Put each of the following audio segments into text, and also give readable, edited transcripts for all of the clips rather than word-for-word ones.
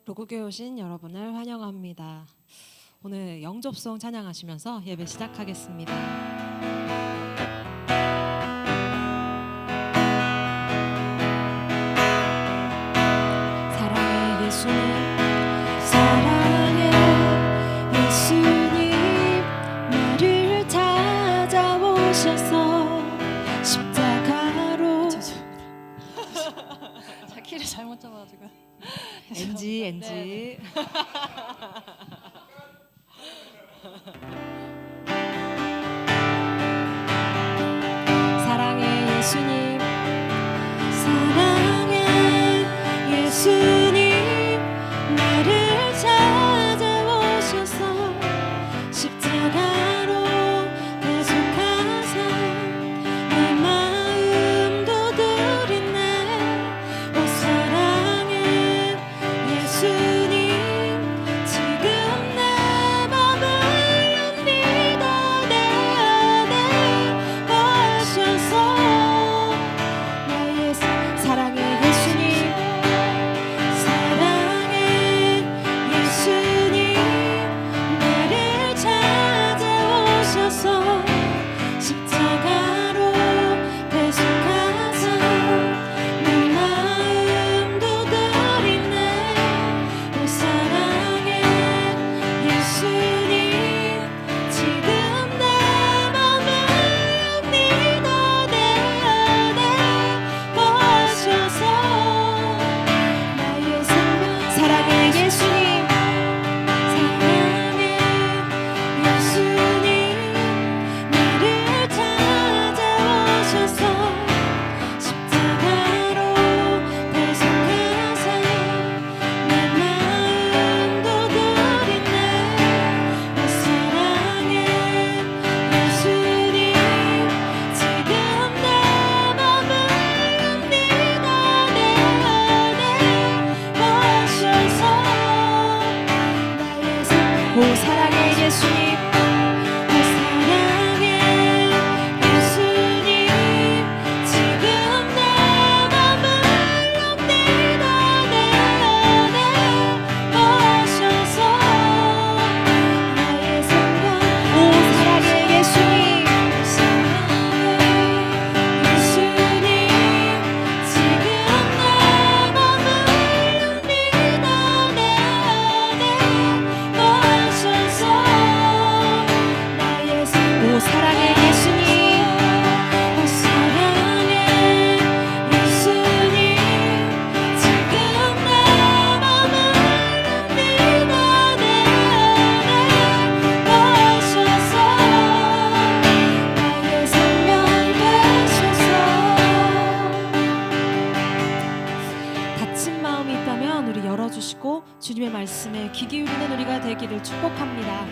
로고교에 오신 여러분을 환영합니다. 오늘 영접송 찬양하시면서 예배 시작하겠습니다. 사랑의 예수님, 사랑의 예수님, 나를 찾아오셔서 십자가로. 자, 키를 잘못 잡아가지고. NG. 사랑의 예수님, 사랑의 예수님, 나를 찾아오셔서 십자가로 대속하사 내 마음도 드리네. 오 사랑의 예수님, 지금 내 맘을 옵니다. 내 안에 와셔서 나의 사랑의 예수님, 사랑의 예수님, 나를 찾아오셔서 십자가로 대속하사 내 마음도 드리네. 오 사랑의 예수님, 지금 내 맘을 옵니다. 내 안에 와셔서 나의 생명. 사랑의 예수님, 사랑의 예수님, 나를 찾아오셔서 십자가로 대속하사 내 마음도 드리네. 오 사랑의 예수님, 지금 내 맘을 옵니다. 내 안에 와셔서 나의 오 사랑의 예수님, 오 사랑의 예수님, 지금 내 맘을 옵니다. 내 안에 와셔서 나의 생명. 오 사랑의 예수님, 예수님, 지금 내 맘을 옵니다. 내 안에 와셔서 나의 생명. 오 사랑의 예수님, 오 사랑의 예수님, 지금 내 맘을 옵니다. 내 안에 와셔서 나의 생명 되셔서. 닫힌 마음이 있다면 우리 열어주시고 주님의 말씀에 귀 기울이는 우리가 되기를 축복합니다.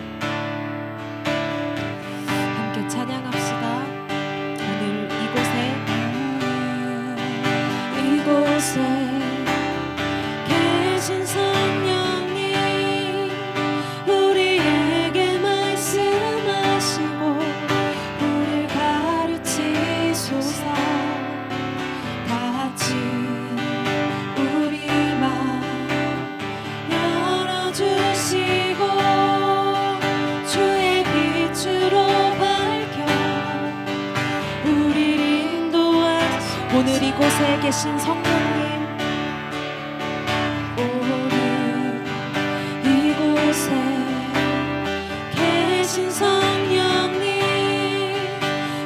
함께 찬양합시다. 오늘 이곳에 계신 성령님, 우리에게 말씀하시고 우리를 가르치소서. 다같이 우리 맘 열어주시고 주의 빛으로 밝혀 우리를 인도하소서. 오늘 이곳에 계신 성령님, 오늘 이곳에 계신 성령님,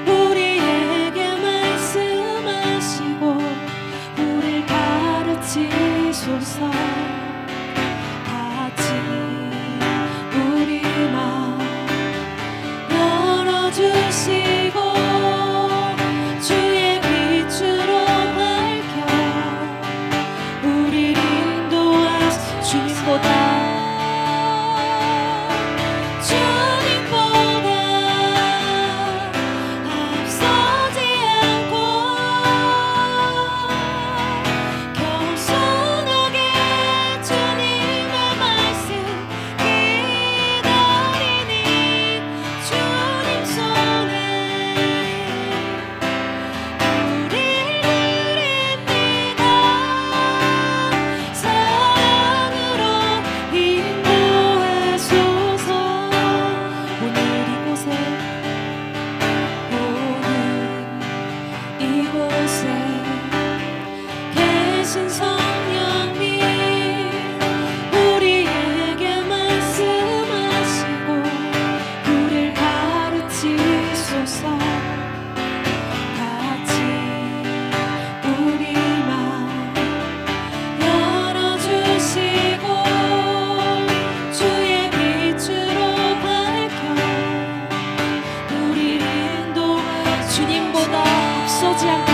우리에게 말씀하시고 우리를 가르치소서. 다같이 우리 맘 열어주시고 주의 빛으로 밝혀 우리를 인도하소서. 주님보다 앞서지 않고 겸손하게 오신 성령님 우리에게 말씀하시고 우리를 가르치소서. 같이 우리 마음 열어주시고 주의 빛으로 밝혀 우리를 인도하. 주님보다 앞서지 않고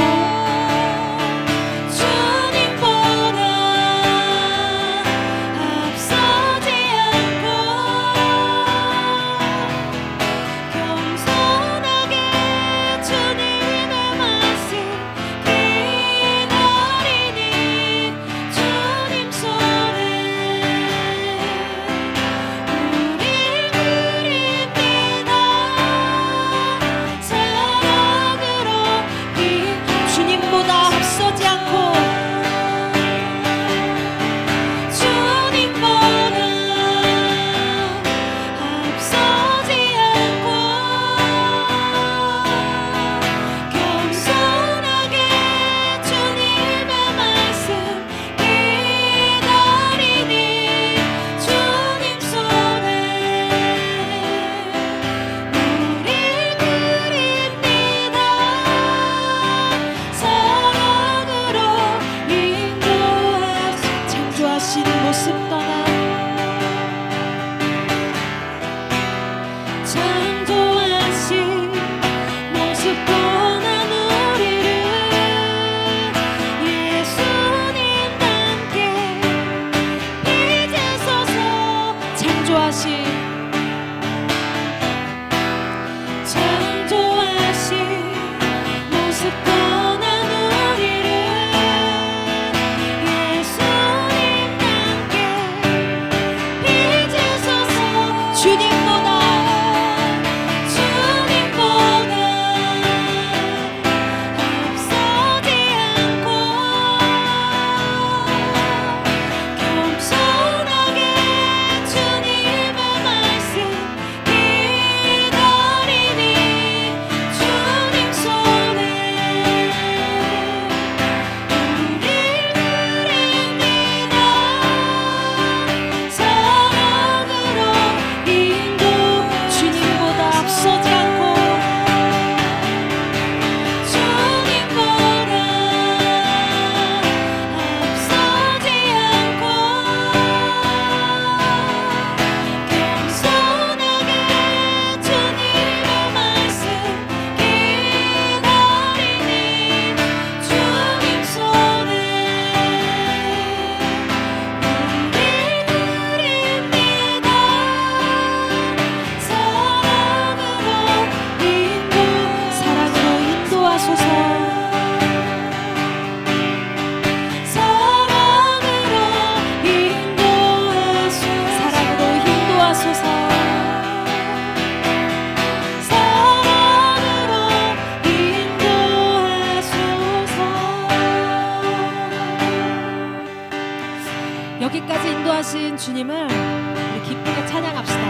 여기까지 인도하신 주님을 우리 기쁘게 찬양합시다.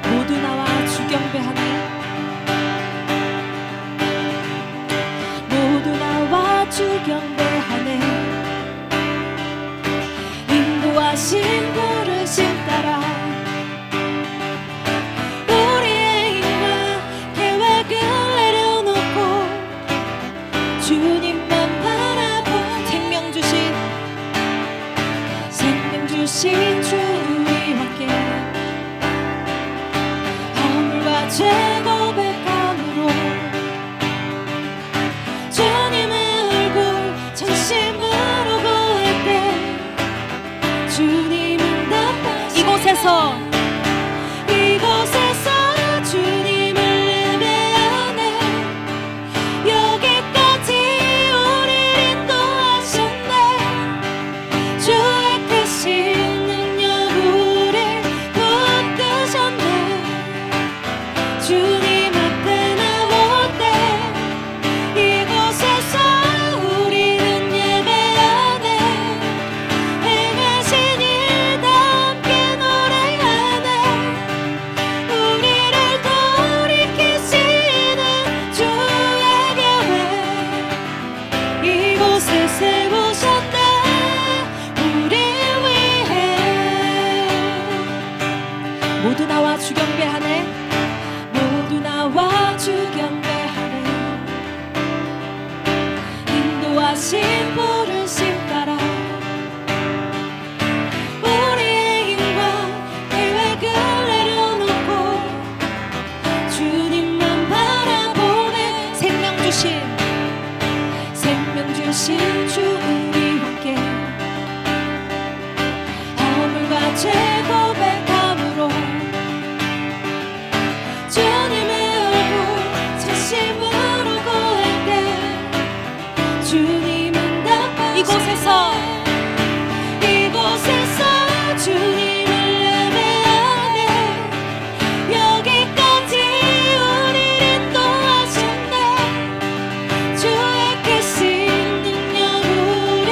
모두 나와 주 경배하네. 모두 나와 주 경배하네. 인도하신 부르심 따라 우리의 인과 계획을 내려놓고 주님만 경배하네. 인도하신 부르심 따라 우리의 힘과 계획을 내려놓고 주님만 바라보네. 생명 주신 주 우리 함께 허물과 죄 고백함으로 주님의 얼굴 진심으로 구할 때 주님은 답하시네. 이곳에서 주님을 예배하네. 여기까지 우리를 인도하셨네. 주의 크신 능력 우리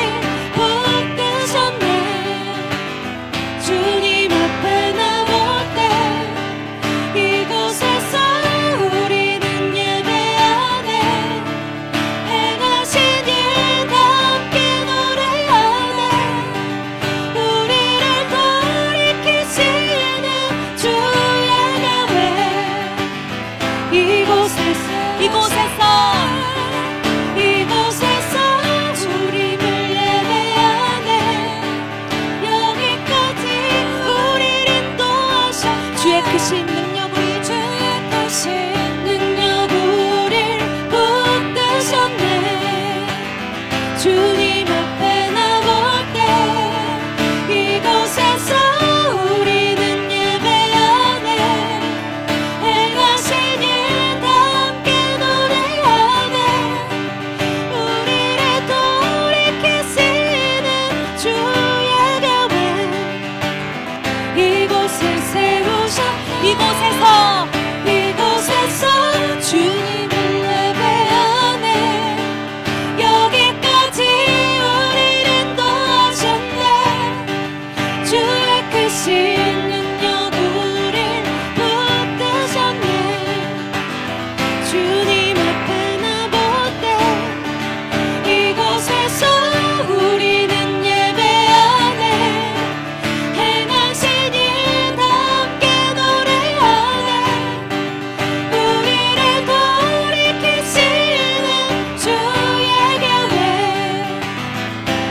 붙드셨네. 주님 앞에 나올 때 이곳에서 우리는 예배하네. 행하신 일 다 함께 노래하네. 우리를 돌이키시는 주의 교회 이곳에서 주님을 예배하네. 여기까지 우리를 인도하셔. 주의 크신 능력 우리를 붙드셨네. 주님 앞에 나올 때 이곳에서 우리는 예배하네. 행하신 일 다 함께 노래하네. 우리를 돌이키시는 주의 교회 이곳을 세우셔. 이곳에서 주님을 예배하네. 여기까지 우리를 인도하셨네. 주의 크신 능력 우릴 붙드셨네. 주님 앞에 나올 때 이곳에서 우리는 예배하네. 행하신 일 다 함께 노래하네. 우리를 돌이키시는 주의 교회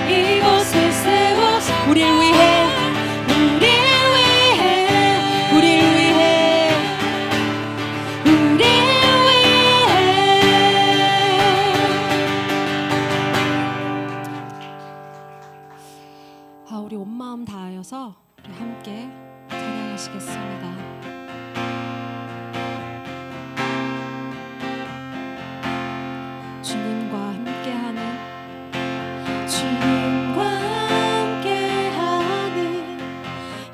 이곳을 세워서 우릴 위해 우리 온 마음 다하여서 우리 함께 찬양하시겠습니다. 주님과 함께하는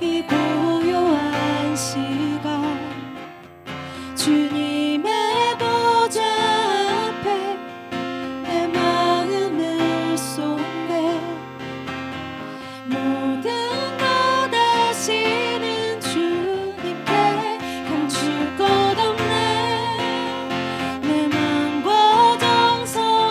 이 고요한 시간 주님의 보좌 앞에 내 마음을 쏟네. 모든 것 아시는 주님께 감출 것 없네. 내 맘과 정성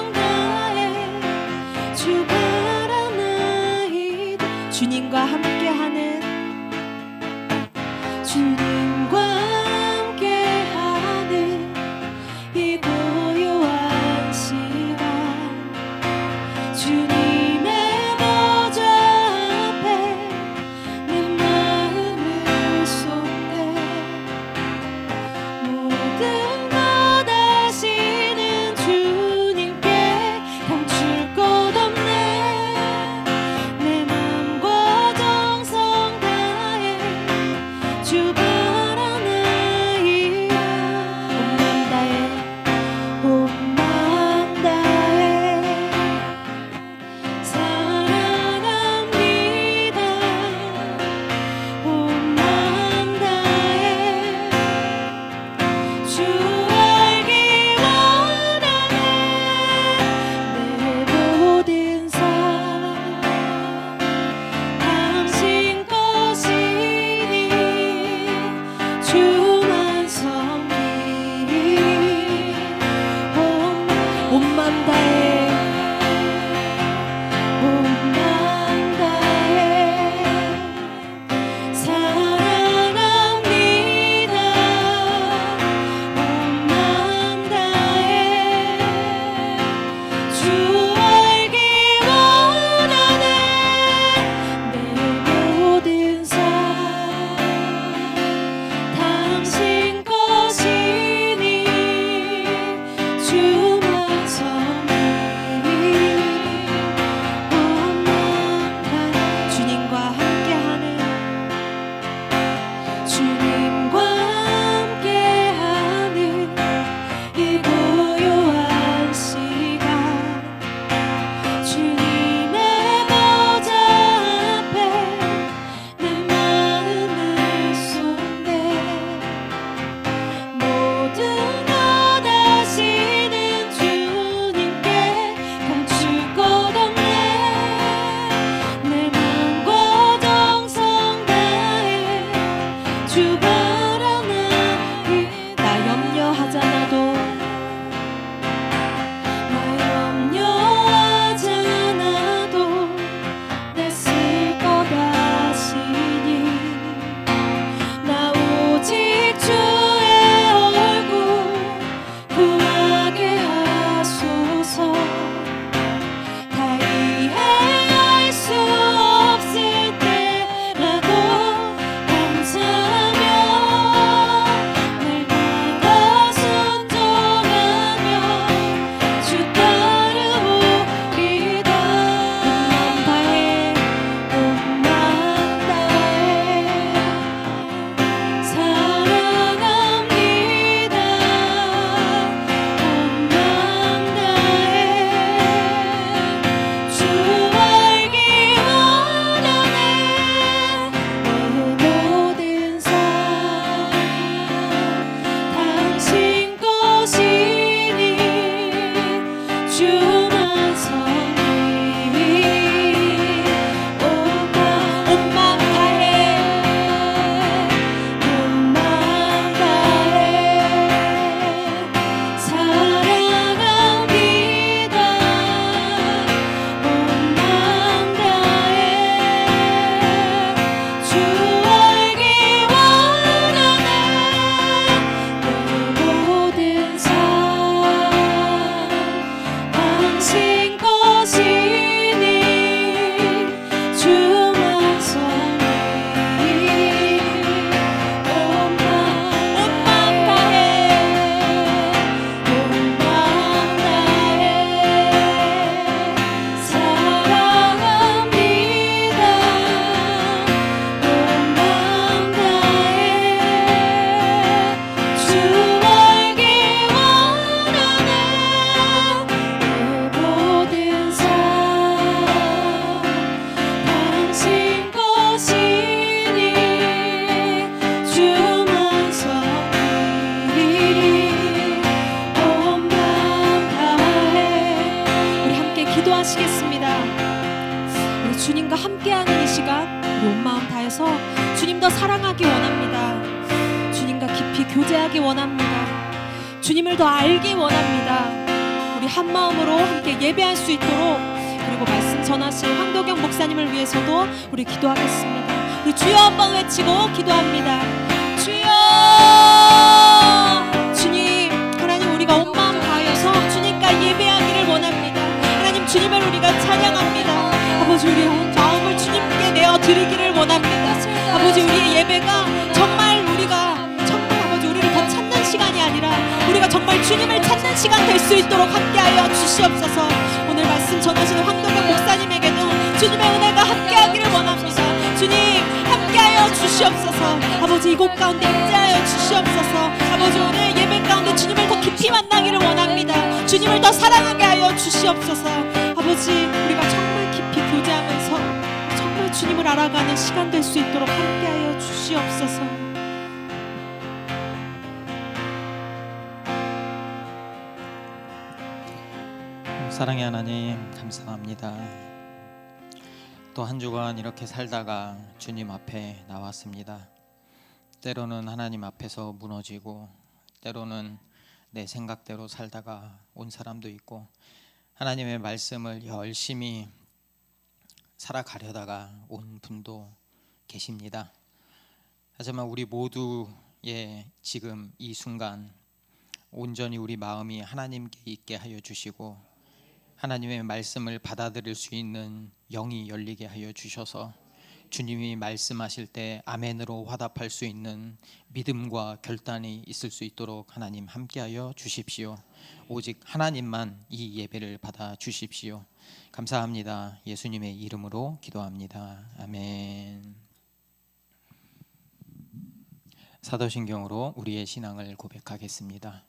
원하시겠습니다. 우리 주님과 함께하는 이 시간, 우리 온 마음 다해서 주님 더 사랑하기 원합니다. 주님과 깊이 교제하기 원합니다. 주님을 더 알기 원합니다. 우리 한 마음으로 함께 예배할 수 있도록, 그리고 말씀 전하실 황도경 목사님을 위해서도 우리 기도하겠습니다. 우리 주여 한번 외치고 기도합니다. 주여! 주님, 하나님, 우리가 온 마음 다하여서 주님과 예배하기를 원합니다. 하나님, 주님을 우리가 찬양합니다. 아버지, 우리의 온 마음을 주님께 내어드리기를 원합니다. 아버지, 우리의 예배가 정말 아버지, 우리를 더 찾는 시간이 아니라 우리가 정말 주님을 찾는 시간 될 수 있도록 함께하여 주시옵소서. 오늘 말씀 전하시는 황도경 목사님에게도 주님의 은혜가 함께하기를 원합니다. 주님, 함께하여 주시옵소서. 아버지, 이곳 가운데 임재하여 주시옵소서. 아버지, 오늘 예배 가운데 주님을 더 깊이 만나기를 원합니다. 주님을 더 사랑하게 하여 주시옵소서. 아버지, 우리가 정말 깊이 교제하면서 정말 주님을 알아가는 시간 될 수 있도록 함께하여 주시옵소서. 사랑의 하나님, 감사합니다. 또 한 주간 이렇게 살다가 주님 앞에 나왔습니다. 때로는 하나님 앞에서 무너지고, 때로는 내 생각대로 살다가 온 사람도 있고, 하나님의 말씀을 열심히 살아가려다가 온 분도 계십니다. 하지만 우리 모두의 지금 이 순간 온전히 우리 마음이 하나님께 있게 하여 주시고, 하나님의 말씀을 받아들일 수 있는 영이 열리게 하여 주셔서 주님이 말씀하실 때 아멘으로 화답할 수 있는 믿음과 결단이 있을 수 있도록 하나님 함께하여 주십시오. 오직 하나님만 이 예배를 받아 주십시오. 감사합니다. 예수님의 이름으로 기도합니다. 아멘. 사도신경으로 우리의 신앙을 고백하겠습니다.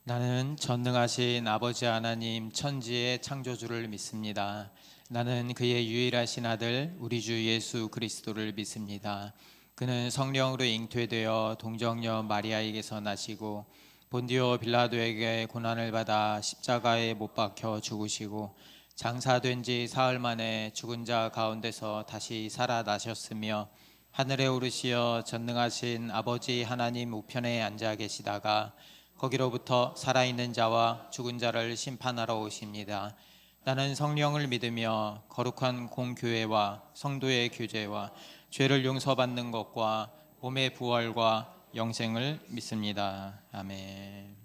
나는 전능하신 아버지 하나님 천지의 창조주를 믿습니다. 나는 그의 유일하신 아들 우리 주 예수 그리스도를 믿습니다. 그는 성령으로 잉태되어 동정녀 마리아에게서 나시고 본디오 빌라도에게 고난을 받아 십자가에 못 박혀 죽으시고 장사된 지 사흘 만에 죽은 자 가운데서 다시 살아나셨으며 하늘에 오르시어 전능하신 아버지 하나님 우편에 앉아 계시다가 거기로부터 살아있는 자와 죽은 자를 심판하러 오십니다. 나는 성령을 믿으며 거룩한 공교회와 성도의 교제와 죄를 용서받는 것과 몸의 부활과 영생을 믿습니다. 아멘.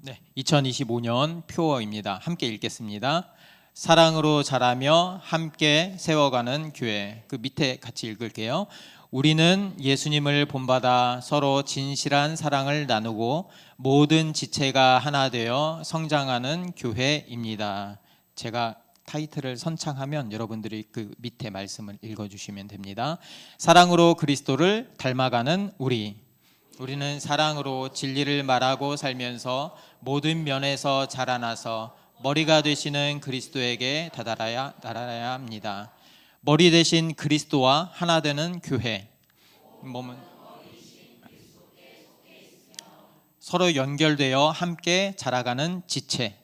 네, 2025년 표어입니다. 함께 읽겠습니다. 사랑으로 자라며 함께 세워가는 교회. 그 밑에 같이 읽을게요. 우리는 예수님을 본받아 서로 진실한 사랑을 나누고 모든 지체가 하나 되어 성장하는 교회입니다. 제가 타이틀을 선창하면 여러분들이 그 밑에 말씀을 읽어주시면 됩니다. 사랑으로 그리스도를 닮아가는 우리는 사랑으로 진리를 말하고 살면서 모든 면에서 자라나서 머리가 되시는 그리스도에게 달아야 합니다. 머리 대신 그리스도와 하나 되는 교회, 몸은 서로 연결되어 함께 자라가는 지체,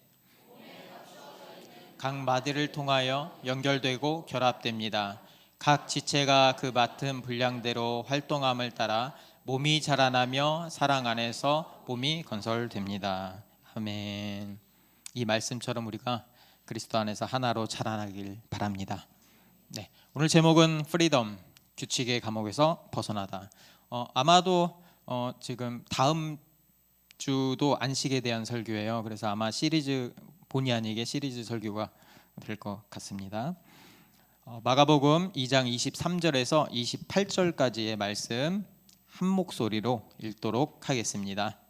각 마디를 통하여 연결되고 결합됩니다. 각 지체가 그 맡은 분량대로 활동함을 따라 몸이 자라나며 사랑 안에서 몸이 건설됩니다. 아멘. 이 말씀처럼 우리가 그리스도 안에서 하나로 자라나길 바랍니다. 네, 오늘 제목은 프리덤, 규칙의 감옥에서 벗어나다. 아마도 지금 다음 주도 안식에 대한 설교예요. 그래서 아마 시리즈 본의 아니게 시리즈 설교가 될 것 같습니다. 마가복음 2장 23절에서 28절까지의 말씀 한 목소리로 읽도록 하겠습니다.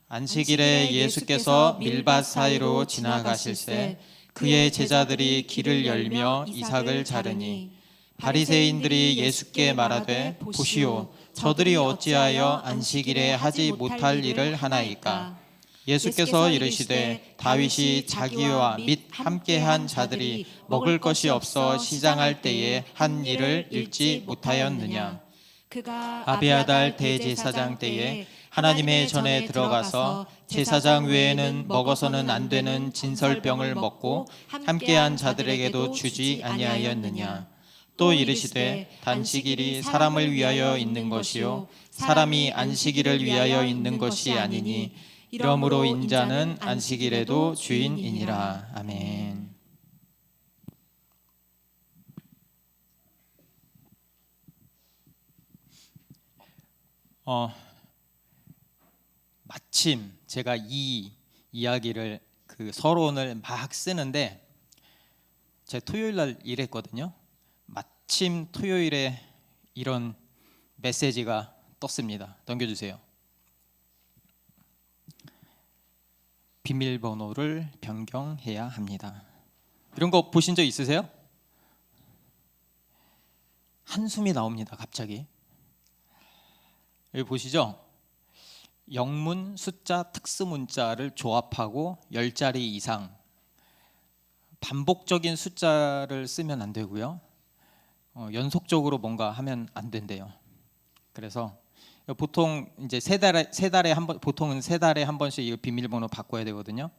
안식일에 예수께서 밀밭 사이로 지나가실새 그의 제자들이 길을 열며 이삭을 자르니 바리새인들이 예수께 말하되 보시오 저들이 어찌하여 안식일에 하지 못할 일을 하나이까. 예수께서 이르시되 다윗이 자기와 및 함께한 자들이 먹을 것이 없어 시장할 때에 한 일을 읽지 못하였느냐. 그가 아비아달 대제사장 때에 하나님의 전에 들어가서 제사장 외에는 먹어서는 안 되는 진설병을 먹고 함께한 자들에게도 주지 아니하였느냐. 또 이르시되 단식일이 사람을 위하여 있는 것이요 사람이 안식일을 위하여 있는 것이 아니니 이러므로 인자는 안식일에도 주인이니라. 아멘. 마침 제가 이 이야기를 그 서론을 막 쓰는데 제 토요일 날 일했거든요. 마침 토요일에 이런 메시지가 떴습니다. 넘겨주세요. 비밀번호를 변경해야 합니다. 이런 거 보신 적 있으세요? 한숨이 나옵니다. 갑자기. 여기 보시죠? 영문, 숫자, 특수문자를 조합하고 10자리 이상 반복적인 숫자를 쓰면 안 되고요. 연속적으로 뭔가 하면 안 된대요. 그래서 보통 이제 세 달에 한 번, 보통은 세 달에 한 번씩 이 비밀번호 바꿔야 되거든요.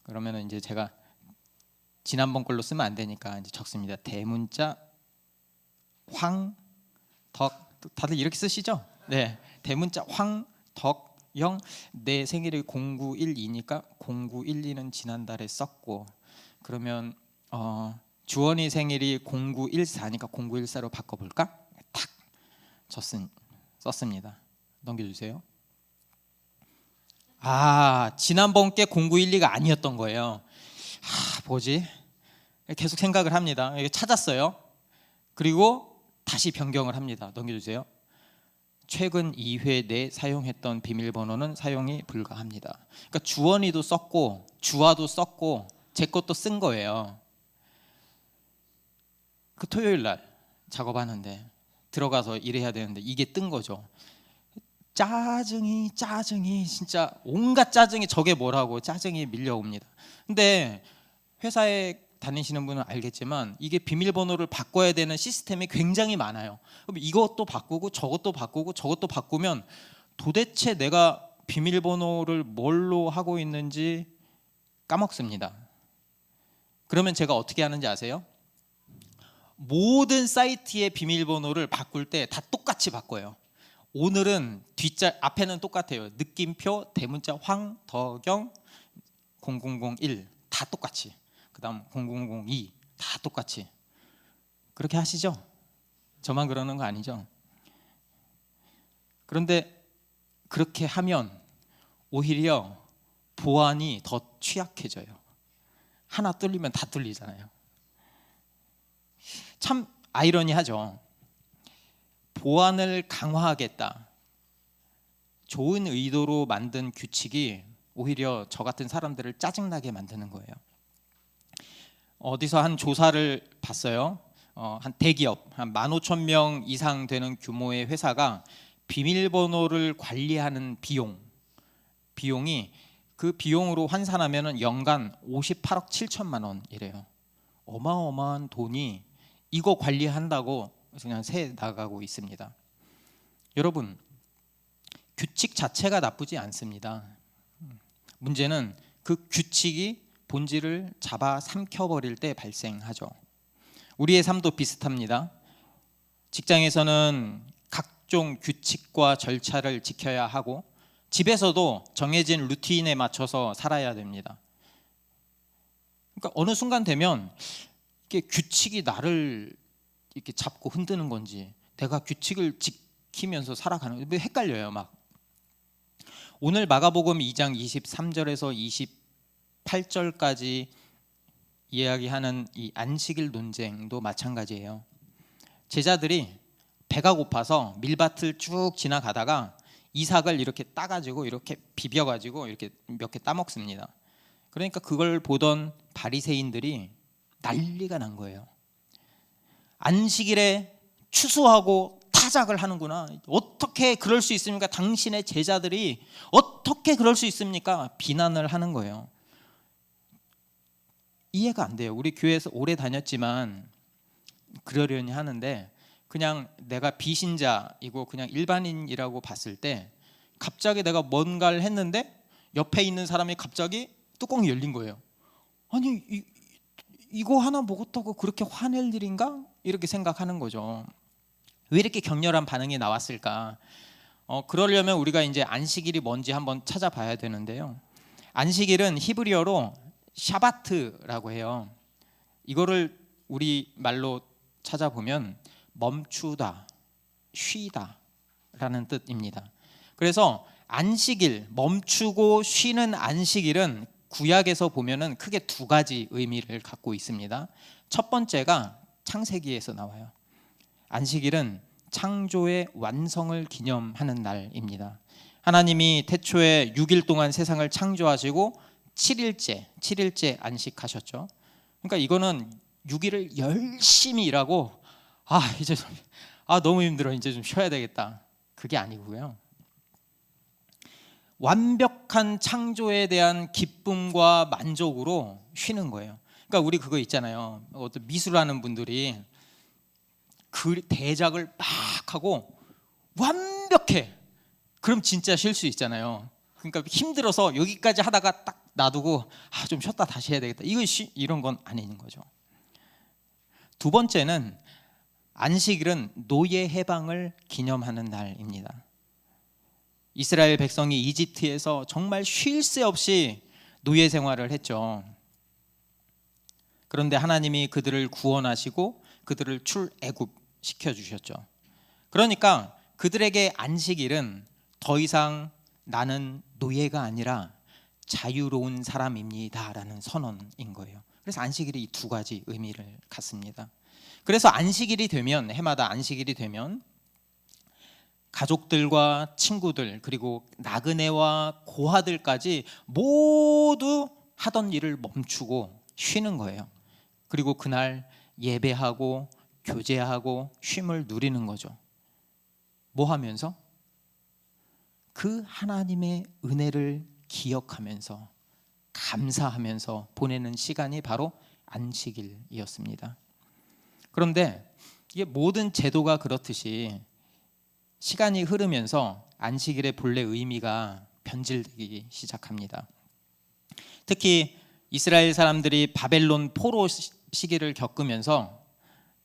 그러면은 이제 제가 지난번 걸로 쓰면 안 되니까 이제 적습니다. 대문자 황덕, 다들 이렇게 쓰시죠? 네, 대문자 황덕영. 내 생일이 0912니까 0912는 지난달에 썼고, 그러면 주원이 생일이 0914니까 0914로 바꿔볼까? 탁 썼습니다. 넘겨주세요. 지난번 게 0912가 아니었던 거예요. 뭐지? 계속 생각을 합니다. 찾았어요. 그리고 다시 변경을 합니다. 넘겨주세요. 최근 2회 내 사용했던 비밀번호는 사용이 불가합니다. 그러니까 주원이도 썼고 주아도 썼고 제 것도 쓴 거예요. 그 토요일 날 작업하는데 들어가서 일해야 되는데 이게 뜬 거죠. 짜증이 진짜 온갖 짜증이, 저게 뭐라고 짜증이 밀려옵니다. 근데 회사에 다니시는 분은 알겠지만 이게 비밀번호를 바꿔야 되는 시스템이 굉장히 많아요. 그럼 이것도 바꾸고 저것도 바꾸고 저것도 바꾸면 도대체 내가 비밀번호를 뭘로 하고 있는지 까먹습니다. 그러면 제가 어떻게 하는지 아세요? 모든 사이트의 비밀번호를 바꿀 때 다 똑같이 바꿔요. 오늘은 앞에는 똑같아요. 느낌표, 대문자 황덕영 0001 다 똑같이, 그 다음 0002 다 똑같이. 그렇게 하시죠? 저만 그러는 거 아니죠? 그런데 그렇게 하면 오히려 보안이 더 취약해져요. 하나 뚫리면 다 뚫리잖아요. 참 아이러니하죠. 보안을 강화하겠다, 좋은 의도로 만든 규칙이 오히려 저 같은 사람들을 짜증나게 만드는 거예요. 어디서 한 조사를 봤어요. 한 대기업 한 15,000명 이상 되는 규모의 회사가 비밀번호를 관리하는 비용이 그 비용으로 환산하면 연간 58억 7천만 원이래요. 어마어마한 돈이 이거 관리한다고 그냥 새 나가고 있습니다. 여러분, 규칙 자체가 나쁘지 않습니다. 문제는 그 규칙이 본질을 잡아 삼켜버릴 때 발생하죠. 우리의 삶도 비슷합니다. 직장에서는 각종 규칙과 절차를 지켜야 하고 집에서도 정해진 루틴에 맞춰서 살아야 됩니다. 그러니까 어느 순간 되면 이게 규칙이 나를 이렇게 잡고 흔드는 건지 내가 규칙을 지키면서 살아가는 건지 헷갈려요. 막 오늘 마가복음 2장 23절에서 28절까지 이야기하는 이 안식일 논쟁도 마찬가지예요. 제자들이 배가 고파서 밀밭을 쭉 지나가다가 이삭을 이렇게 따가지고 이렇게 비벼가지고 이렇게 몇 개 따먹습니다. 그러니까 그걸 보던 바리새인들이 난리가 난 거예요. 안식일에 추수하고 타작을 하는구나. 어떻게 그럴 수 있습니까? 당신의 제자들이 어떻게 그럴 수 있습니까? 비난을 하는 거예요. 이해가 안 돼요. 우리 교회에서 오래 다녔지만 그러려니 하는데 그냥 내가 비신자이고 그냥 일반인이라고 봤을 때 갑자기 내가 뭔가를 했는데 옆에 있는 사람이 갑자기 뚜껑이 열린 거예요. 아니 이거 하나 먹었다고 그렇게 화낼 일인가? 이렇게 생각하는 거죠. 왜 이렇게 격렬한 반응이 나왔을까? 그러려면 우리가 이제 안식일이 뭔지 한번 찾아봐야 되는데요. 안식일은 히브리어로 샤바트라고 해요. 이거를 우리 말로 찾아보면 멈추다, 쉬다 라는 뜻입니다. 그래서 안식일, 멈추고 쉬는 안식일은 구약에서 보면은 크게 두 가지 의미를 갖고 있습니다. 첫 번째가 창세기에서 나와요. 안식일은 창조의 완성을 기념하는 날입니다. 하나님이 태초에 6일 동안 세상을 창조하시고 7일째 안식하셨죠. 그러니까 이거는 6일을 열심히 일하고 이제 너무 힘들어, 이제 좀 쉬어야 되겠다, 그게 아니고요. 완벽한 창조에 대한 기쁨과 만족으로 쉬는 거예요. 그러니까 우리 그거 있잖아요. 어떤 미술하는 분들이 그 대작을 막 하고 완벽해, 그럼 진짜 쉴 수 있잖아요. 그러니까 힘들어서 여기까지 하다가 딱 놔두고 좀 쉬었다 다시 해야 되겠다, 이런 건 아닌 거죠. 두 번째는 안식일은 노예 해방을 기념하는 날입니다. 이스라엘 백성이 이집트에서 정말 쉴 새 없이 노예 생활을 했죠. 그런데 하나님이 그들을 구원하시고 그들을 출애굽시켜 주셨죠. 그러니까 그들에게 안식일은 더 이상 나는 노예가 아니라 자유로운 사람입니다 라는 선언인 거예요. 그래서 안식일이 이 두 가지 의미를 갖습니다. 그래서 안식일이 되면, 해마다 안식일이 되면 가족들과 친구들 그리고 나그네와 고아들까지 모두 하던 일을 멈추고 쉬는 거예요. 그리고 그날 예배하고 교제하고 쉼을 누리는 거죠. 뭐 하면서? 그 하나님의 은혜를 기억하면서 감사하면서 보내는 시간이 바로 안식일이었습니다. 그런데 이게 모든 제도가 그렇듯이 시간이 흐르면서 안식일의 본래 의미가 변질되기 시작합니다. 특히 이스라엘 사람들이 바벨론 포로 시기를 겪으면서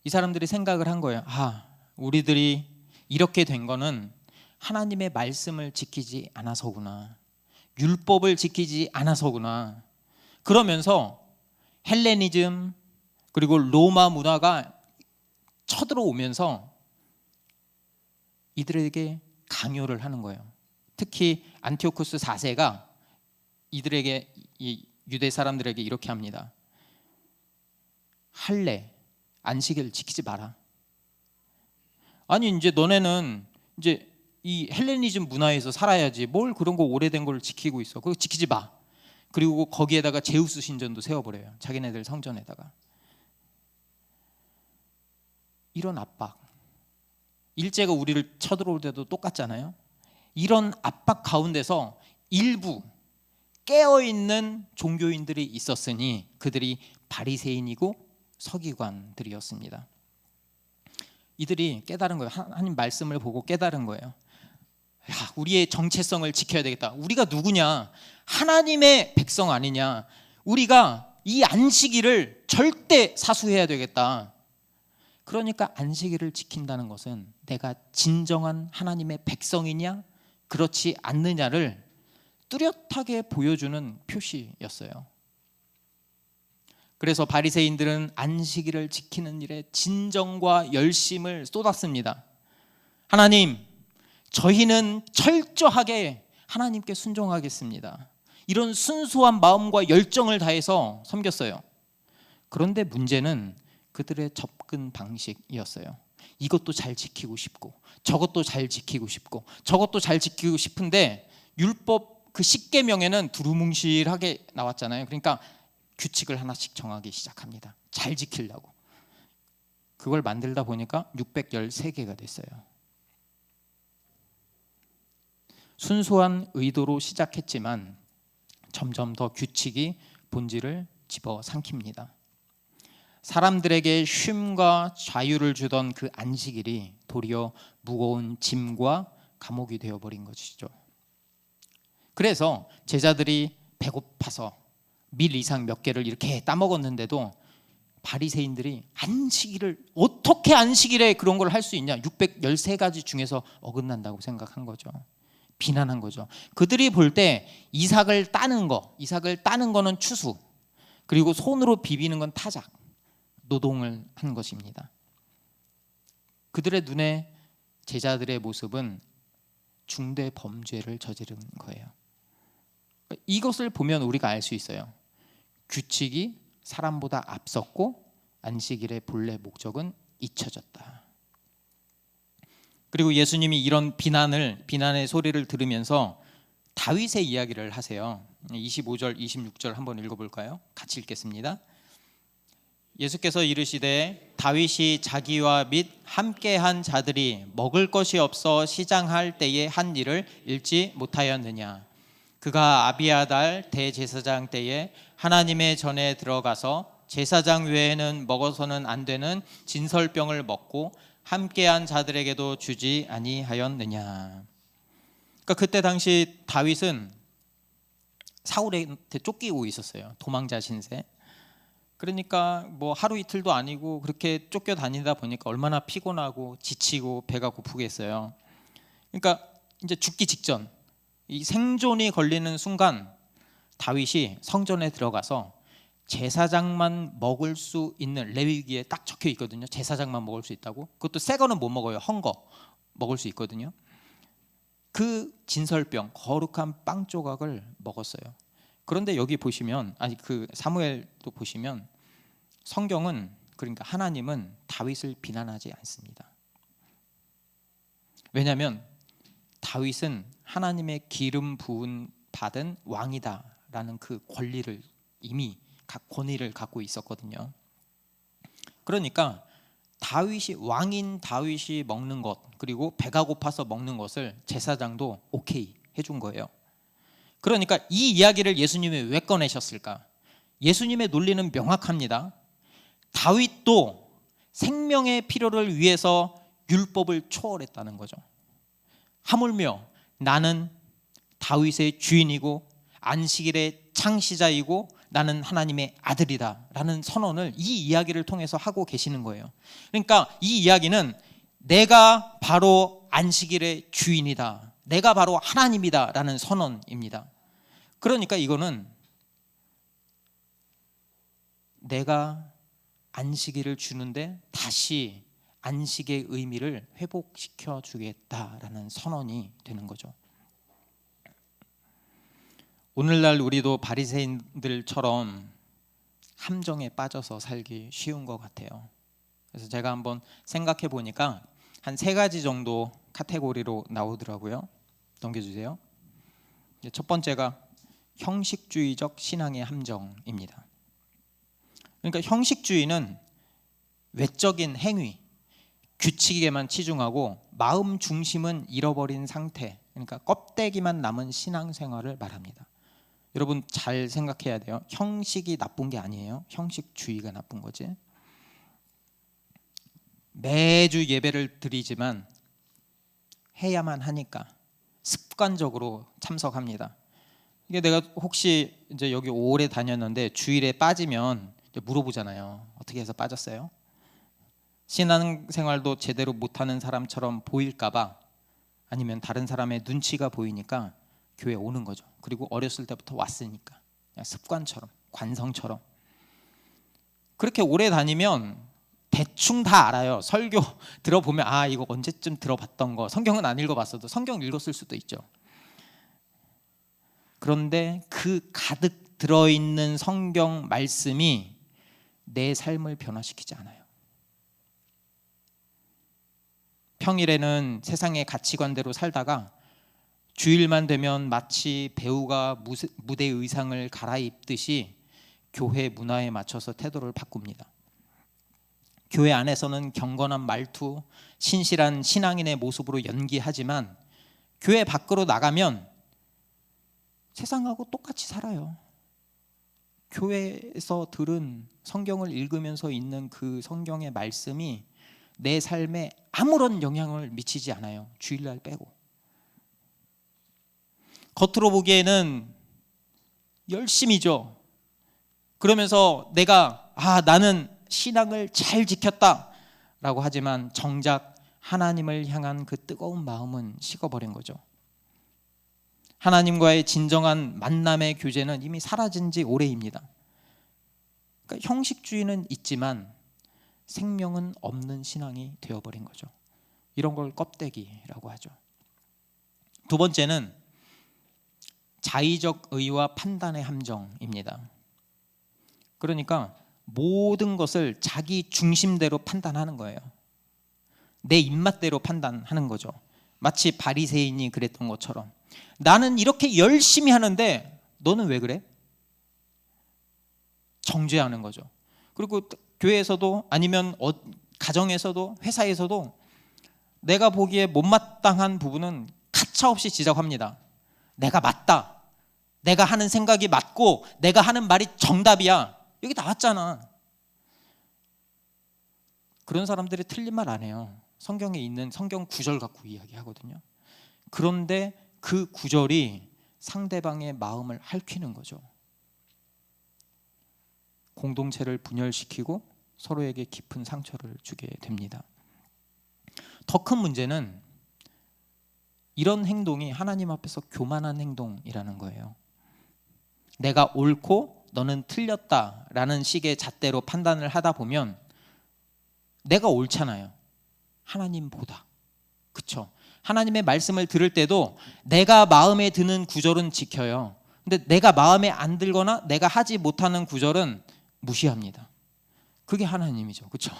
이 사람들이 생각을 한 거예요. 우리들이 이렇게 된 거는 하나님의 말씀을 지키지 않아서구나, 율법을 지키지 않아서구나. 그러면서 헬레니즘 그리고 로마 문화가 쳐들어오면서 이들에게 강요를 하는 거예요. 특히 안티오쿠스 4세가 이들에게, 이 유대 사람들에게 이렇게 합니다. 할례, 안식일 지키지 마라. 아니 이제 너네는 이제 이 헬레니즘 문화에서 살아야지 뭘 그런 거 오래된 걸 지키고 있어. 그거 지키지 마. 그리고 거기에다가 제우스 신전도 세워버려요. 자기네들 성전에다가. 이런 압박, 일제가 우리를 쳐들어올 때도 똑같잖아요. 이런 압박 가운데서 일부 깨어있는 종교인들이 있었으니 그들이 바리새인이고 서기관들이었습니다. 이들이 깨달은 거예요. 하나님 말씀을 보고 깨달은 거예요. 우리의 정체성을 지켜야 되겠다. 우리가 누구냐? 하나님의 백성 아니냐? 우리가 이 안식일을 절대 사수해야 되겠다. 그러니까 안식일을 지킨다는 것은 내가 진정한 하나님의 백성이냐 그렇지 않느냐를 뚜렷하게 보여주는 표시였어요. 그래서 바리새인들은 안식일을 지키는 일에 진정과 열심을 쏟았습니다. 하나님, 저희는 철저하게 하나님께 순종하겠습니다. 이런 순수한 마음과 열정을 다해서 섬겼어요. 그런데 문제는 그들의 접근 방식이었어요. 이것도 잘 지키고 싶고 저것도 잘 지키고 싶고 저것도 잘 지키고 싶은데 율법 그 10계명에는 두루뭉실하게 나왔잖아요. 그러니까 규칙을 하나씩 정하기 시작합니다. 잘 지키려고. 그걸 만들다 보니까 613개가 됐어요. 순수한 의도로 시작했지만 점점 더 규칙이 본질을 집어삼킵니다. 사람들에게 쉼과 자유를 주던 그 안식일이 도리어 무거운 짐과 감옥이 되어버린 것이죠. 그래서 제자들이 배고파서 밀 이상 몇 개를 이렇게 따먹었는데도 바리새인들이 안식일을 어떻게 안식일에 그런 걸 할 수 있냐, 613가지 중에서 어긋난다고 생각한 거죠. 비난한 거죠. 그들이 볼 때 이삭을 따는 거는 추수, 그리고 손으로 비비는 건 타작, 노동을 한 것입니다. 그들의 눈에 제자들의 모습은 중대 범죄를 저지른 거예요. 이것을 보면 우리가 알 수 있어요. 규칙이 사람보다 앞섰고 안식일의 본래 목적은 잊혀졌다. 그리고 예수님이 이런 비난의 소리를 들으면서 다윗의 이야기를 하세요. 25절, 26절 한번 읽어볼까요? 같이 읽겠습니다. 예수께서 이르시되 다윗이 자기와 및 함께한 자들이 먹을 것이 없어 시장할 때에 한 일을 읽지 못하였느냐. 그가 아비아달 대제사장 때에 하나님의 전에 들어가서 제사장 외에는 먹어서는 안 되는 진설병을 먹고 함께한 자들에게도 주지 아니하였느냐. 그러니까 그때 당시 다윗은 사울한테 쫓기고 있었어요. 도망자 신세. 그러니까 뭐 하루 이틀도 아니고 그렇게 쫓겨다니다 보니까 얼마나 피곤하고 지치고 배가 고프겠어요. 그러니까 이제 죽기 직전, 이 생존이 걸리는 순간 다윗이 성전에 들어가서 제사장만 먹을 수 있는, 레위기에 딱 적혀 있거든요. 제사장만 먹을 수 있다고. 그것도 새 거는 못 먹어요. 헌 거 먹을 수 있거든요. 그 진설병, 거룩한 빵 조각을 먹었어요. 그런데 여기 보시면, 그 사무엘도 보시면 성경은, 그러니까 하나님은 다윗을 비난하지 않습니다. 왜냐하면 다윗은 하나님의 기름 부은 받은 왕이다라는 그 권리를 이미 권위를 갖고 있었거든요. 그러니까 왕인 다윗이 먹는 것, 그리고 배가 고파서 먹는 것을 제사장도 오케이 해준 거예요. 그러니까 이 이야기를 예수님이 왜 꺼내셨을까? 예수님의 논리는 명확합니다. 다윗도 생명의 필요를 위해서 율법을 초월했다는 거죠. 하물며 나는 다윗의 주인이고 안식일의 창시자이고 나는 하나님의 아들이다 라는 선언을 이 이야기를 통해서 하고 계시는 거예요. 그러니까 이 이야기는 내가 바로 안식일의 주인이다, 내가 바로 하나님이다 라는 선언입니다. 그러니까 이거는 내가 안식일을 주는데 다시 안식의 의미를 회복시켜 주겠다라는 선언이 되는 거죠. 오늘날 우리도 바리새인들처럼 함정에 빠져서 살기 쉬운 것 같아요. 그래서 제가 한번 생각해 보니까 한 3가지 정도 카테고리로 나오더라고요. 넘겨주세요. 첫 번째가 형식주의적 신앙의 함정입니다. 그러니까 형식주의는 외적인 행위, 규칙에만 치중하고 마음 중심은 잃어버린 상태, 그러니까 껍데기만 남은 신앙생활을 말합니다. 여러분 잘 생각해야 돼요. 형식이 나쁜 게 아니에요. 형식주의가 나쁜 거지. 매주 예배를 드리지만 해야만 하니까 습관적으로 참석합니다. 이게 내가 혹시 이제 여기 오래 다녔는데 주일에 빠지면 물어보잖아요. 어떻게 해서 빠졌어요? 신앙생활도 제대로 못하는 사람처럼 보일까봐, 아니면 다른 사람의 눈치가 보이니까 교회 오는 거죠. 그리고 어렸을 때부터 왔으니까 그냥 습관처럼, 관성처럼. 그렇게 오래 다니면 대충 다 알아요. 설교 들어보면 이거 언제쯤 들어봤던 거. 성경은 안 읽어봤어도 성경 읽었을 수도 있죠. 그런데 그 가득 들어있는 성경 말씀이 내 삶을 변화시키지 않아요. 평일에는 세상의 가치관대로 살다가 주일만 되면 마치 배우가 무대 의상을 갈아입듯이 교회 문화에 맞춰서 태도를 바꿉니다. 교회 안에서는 경건한 말투, 신실한 신앙인의 모습으로 연기하지만 교회 밖으로 나가면 세상하고 똑같이 살아요. 교회에서 들은, 성경을 읽으면서 있는 그 성경의 말씀이 내 삶에 아무런 영향을 미치지 않아요. 주일날 빼고. 겉으로 보기에는 열심이죠. 그러면서 내가 나는 신앙을 잘 지켰다라고 하지만 정작 하나님을 향한 그 뜨거운 마음은 식어버린 거죠. 하나님과의 진정한 만남의 교제는 이미 사라진 지 오래입니다. 그러니까 형식주의는 있지만 생명은 없는 신앙이 되어버린 거죠. 이런 걸 껍데기라고 하죠. 두 번째는 자의적 의와 판단의 함정입니다. 그러니까 모든 것을 자기 중심대로 판단하는 거예요. 내 입맛대로 판단하는 거죠. 마치 바리새인이 그랬던 것처럼 나는 이렇게 열심히 하는데 너는 왜 그래? 정죄하는 거죠. 그리고 교회에서도 아니면 가정에서도 회사에서도 내가 보기에 못마땅한 부분은 가차없이 지적합니다. 내가 맞다. 내가 하는 생각이 맞고 내가 하는 말이 정답이야. 여기 나왔잖아. 그런 사람들이 틀린 말 안 해요. 성경에 있는 성경 구절 갖고 이야기하거든요. 그런데 그 구절이 상대방의 마음을 핥히는 거죠. 공동체를 분열시키고 서로에게 깊은 상처를 주게 됩니다. 더 큰 문제는 이런 행동이 하나님 앞에서 교만한 행동이라는 거예요. 내가 옳고 너는 틀렸다라는 식의 잣대로 판단을 하다 보면 내가 옳잖아요. 하나님보다. 그렇죠? 하나님의 말씀을 들을 때도 내가 마음에 드는 구절은 지켜요. 근데 내가 마음에 안 들거나 내가 하지 못하는 구절은 무시합니다. 그게 하나님이죠. 그렇죠?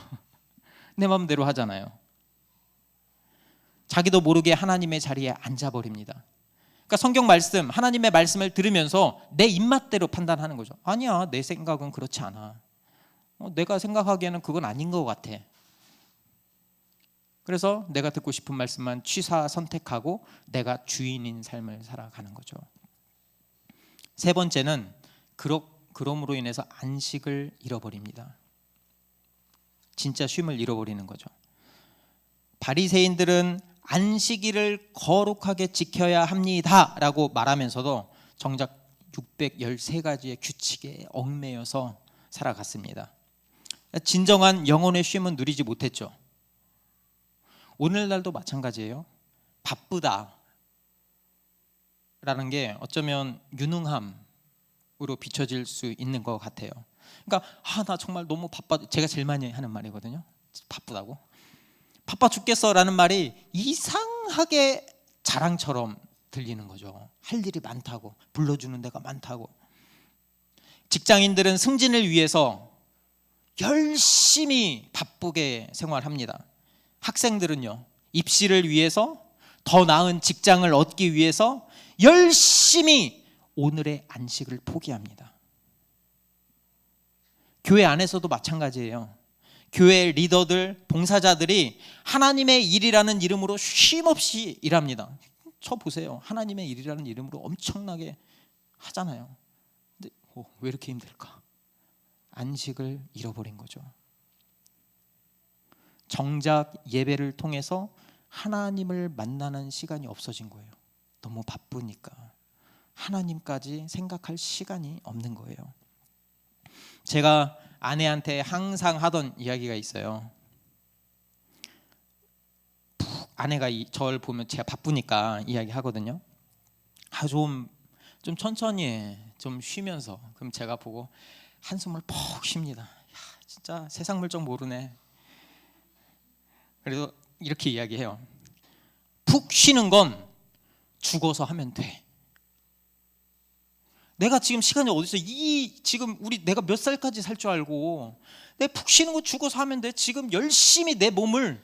내 마음대로 하잖아요. 자기도 모르게 하나님의 자리에 앉아버립니다. 그러니까 성경 말씀, 하나님의 말씀을 들으면서 내 입맛대로 판단하는 거죠. 아니야, 내 생각은 그렇지 않아. 내가 생각하기에는 그건 아닌 것 같아. 그래서 내가 듣고 싶은 말씀만 취사 선택하고 내가 주인인 삶을 살아가는 거죠. 세 번째는 그럼으로 인해서 안식을 잃어버립니다. 진짜 쉼을 잃어버리는 거죠. 바리새인들은 안식일을 거룩하게 지켜야 합니다라고 말하면서도 정작 613가지의 규칙에 얽매여서 살아갔습니다. 진정한 영혼의 쉼은 누리지 못했죠. 오늘날도 마찬가지예요. 바쁘다라는 게 어쩌면 유능함으로 비춰질 수 있는 것 같아요. 그러니까 나 정말 너무 바빠. 제가 제일 많이 하는 말이거든요. 바쁘다고. 바빠 죽겠어라는 말이 이상하게 자랑처럼 들리는 거죠. 할 일이 많다고, 불러주는 데가 많다고. 직장인들은 승진을 위해서 열심히 바쁘게 생활합니다. 학생들은요, 입시를 위해서, 더 나은 직장을 얻기 위해서 열심히 오늘의 안식을 포기합니다. 교회 안에서도 마찬가지예요. 교회 리더들, 봉사자들이 하나님의 일이라는 이름으로 쉼없이 일합니다. 저 보세요. 하나님의 일이라는 이름으로 엄청나게 하잖아요. 근데 왜 이렇게 힘들까? 안식을 잃어버린 거죠. 정작 예배를 통해서 하나님을 만나는 시간이 없어진 거예요. 너무 바쁘니까 하나님까지 생각할 시간이 없는 거예요. 제가 아내한테 항상 하던 이야기가 있어요. 아내가 저를 보면 제가 바쁘니까 이야기하거든요. 좀 천천히 해. 좀 쉬면서. 그럼 제가 보고 한숨을 푹 쉽니다. 야, 진짜 세상 물정 모르네. 그래서 이렇게 이야기해요. 푹 쉬는 건 죽어서 하면 돼. 내가 지금 시간이 어디 있어? 지금 내가 몇 살까지 살 줄 알고 내가 푹 쉬는 거 죽어서 하면 돼. 지금 열심히 내 몸을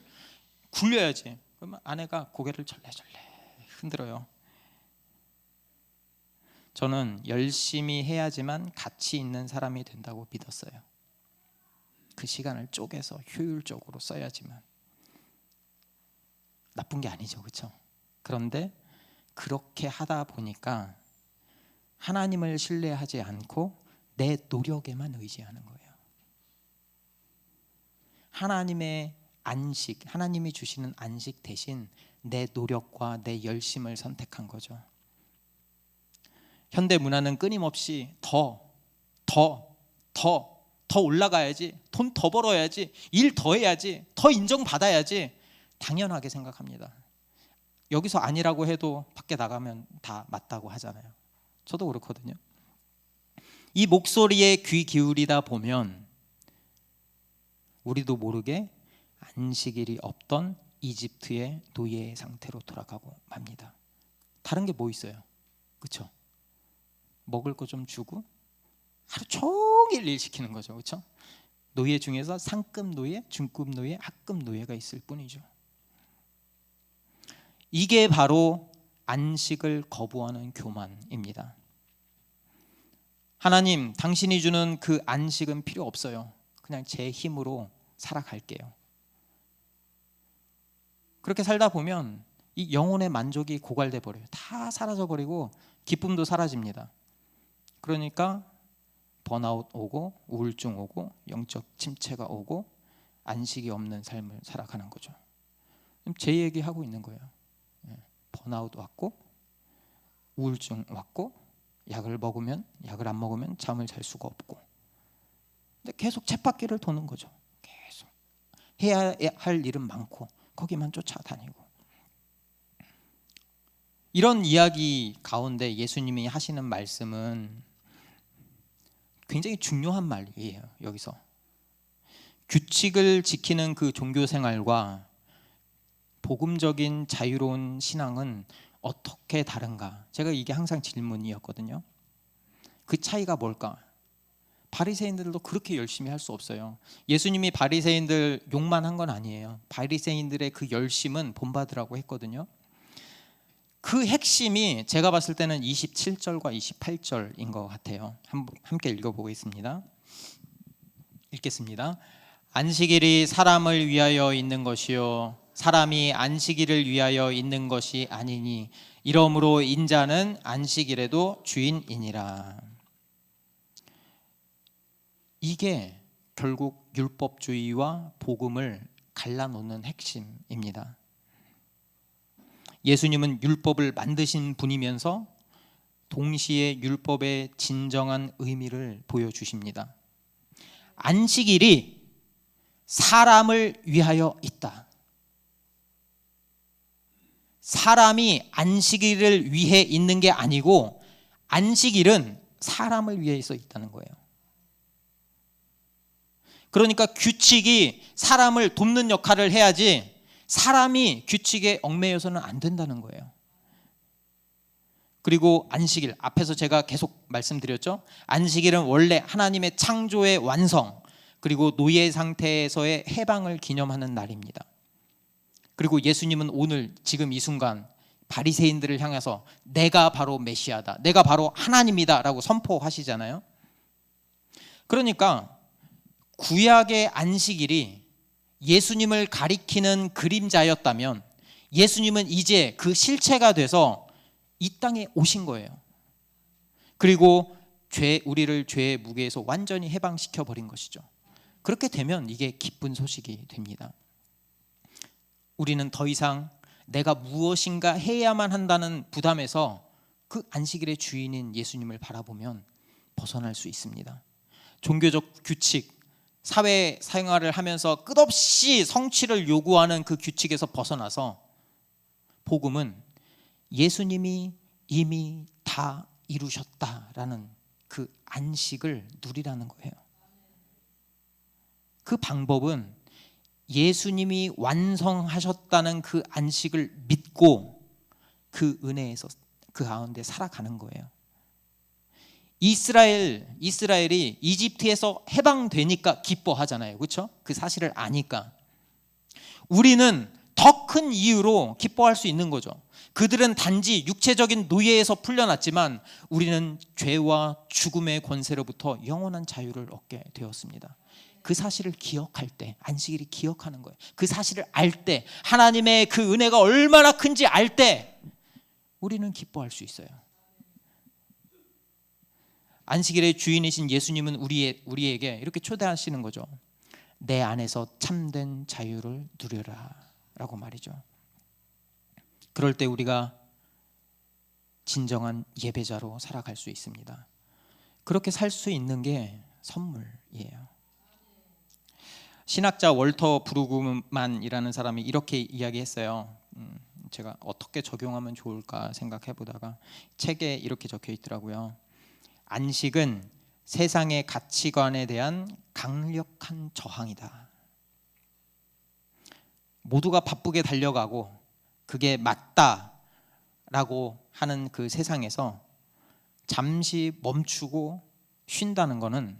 굴려야지. 그러면 아내가 고개를 절레절레 흔들어요. 저는 열심히 해야지만 가치 있는 사람이 된다고 믿었어요. 그 시간을 쪼개서 효율적으로 써야지만. 나쁜 게 아니죠, 그렇죠? 그런데 그렇게 하다 보니까 하나님을 신뢰하지 않고 내 노력에만 의지하는 거예요. 하나님의 안식, 하나님이 주시는 안식 대신 내 노력과 내 열심을 선택한 거죠. 현대 문화는 끊임없이 더 올라가야지, 돈 더 벌어야지, 일 더 해야지, 더 인정받아야지 당연하게 생각합니다. 여기서 아니라고 해도 밖에 나가면 다 맞다고 하잖아요. 저도 그렇거든요. 이 목소리에 귀 기울이다 보면 우리도 모르게 안식일이 없던 이집트의 노예 상태로 돌아가고 맙니다. 다른 게 뭐 있어요? 그렇죠? 먹을 거 좀 주고 하루 종일 일 시키는 거죠. 그렇죠? 노예 중에서 상급 노예, 중급 노예, 하급 노예가 있을 뿐이죠. 이게 바로 안식을 거부하는 교만입니다. 하나님, 당신이 주는 그 안식은 필요 없어요. 그냥 제 힘으로 살아갈게요. 그렇게 살다 보면 이 영혼의 만족이 고갈돼 버려요. 다 사라져 버리고 기쁨도 사라집니다. 그러니까 번아웃 오고 우울증 오고 영적 침체가 오고 안식이 없는 삶을 살아가는 거죠. 제 얘기하고 있는 거예요. 번아웃 왔고 우울증 왔고 약을 안 먹으면 잠을 잘 수가 없고, 근데 계속 쳇바퀴를 도는 거죠. 계속 해야 할 일은 많고 거기만 쫓아다니고. 이런 이야기 가운데 예수님이 하시는 말씀은 굉장히 중요한 말이에요. 여기서 규칙을 지키는 그 종교 생활과 복음적인 자유로운 신앙은 어떻게 다른가? 제가 이게 항상 질문이었거든요. 그 차이가 뭘까? 바리새인들도 그렇게 열심히 할 수 없어요. 예수님이 바리새인들 욕만 한 건 아니에요. 바리새인들의 그 열심은 본받으라고 했거든요. 그 핵심이 제가 봤을 때는 27절과 28절인 것 같아요. 함께 읽어보겠습니다. 읽겠습니다. 안식일이 사람을 위하여 있는 것이요 사람이 안식일을 위하여 있는 것이 아니니 이러므로 인자는 안식일에도 주인이니라. 이게 결국 율법주의와 복음을 갈라놓는 핵심입니다. 예수님은 율법을 만드신 분이면서 동시에 율법의 진정한 의미를 보여주십니다. 안식일이 사람을 위하여 있다. 사람이 안식일을 위해 있는 게 아니고 안식일은 사람을 위해서 있다는 거예요. 그러니까 규칙이 사람을 돕는 역할을 해야지 사람이 규칙에 얽매여서는 안 된다는 거예요. 그리고 안식일, 앞에서 제가 계속 말씀드렸죠. 안식일은 원래 하나님의 창조의 완성, 그리고 노예 상태에서의 해방을 기념하는 날입니다. 그리고 예수님은 오늘 지금 이 순간 바리새인들을 향해서 내가 바로 메시아다, 내가 바로 하나님이다 라고 선포하시잖아요. 그러니까 구약의 안식일이 예수님을 가리키는 그림자였다면 예수님은 이제 그 실체가 돼서 이 땅에 오신 거예요. 그리고 우리를 죄의 무게에서 완전히 해방시켜 버린 것이죠. 그렇게 되면 이게 기쁜 소식이 됩니다. 우리는 더 이상 내가 무엇인가 해야만 한다는 부담에서 그 안식일의 주인인 예수님을 바라보면 벗어날 수 있습니다. 종교적 규칙, 사회 생활을 하면서 끝없이 성취를 요구하는 그 규칙에서 벗어나서 복음은 예수님이 이미 다 이루셨다라는 그 안식을 누리라는 거예요. 그 방법은 예수님이 완성하셨다는 그 안식을 믿고 그 은혜에서 그 가운데 살아가는 거예요. 이스라엘이 이집트에서 해방되니까 기뻐하잖아요. 그렇죠? 그 사실을 아니까. 우리는 더 큰 이유로 기뻐할 수 있는 거죠. 그들은 단지 육체적인 노예에서 풀려났지만 우리는 죄와 죽음의 권세로부터 영원한 자유를 얻게 되었습니다. 그 사실을 기억할 때, 안식일이 기억하는 거예요. 그 사실을 알 때, 하나님의 그 은혜가 얼마나 큰지 알 때 우리는 기뻐할 수 있어요. 안식일의 주인이신 예수님은 우리에게 이렇게 초대하시는 거죠. 내 안에서 참된 자유를 누려라 라고 말이죠. 그럴 때 우리가 진정한 예배자로 살아갈 수 있습니다. 그렇게 살 수 있는 게 선물이에요. 신학자 월터 브루그만이라는 사람이 이렇게 이야기했어요. 제가 어떻게 적용하면 좋을까 생각해 보다가 책에 이렇게 적혀 있더라고요. 안식은 세상의 가치관에 대한 강력한 저항이다. 모두가 바쁘게 달려가고 그게 맞다라고 하는 그 세상에서 잠시 멈추고 쉰다는 것은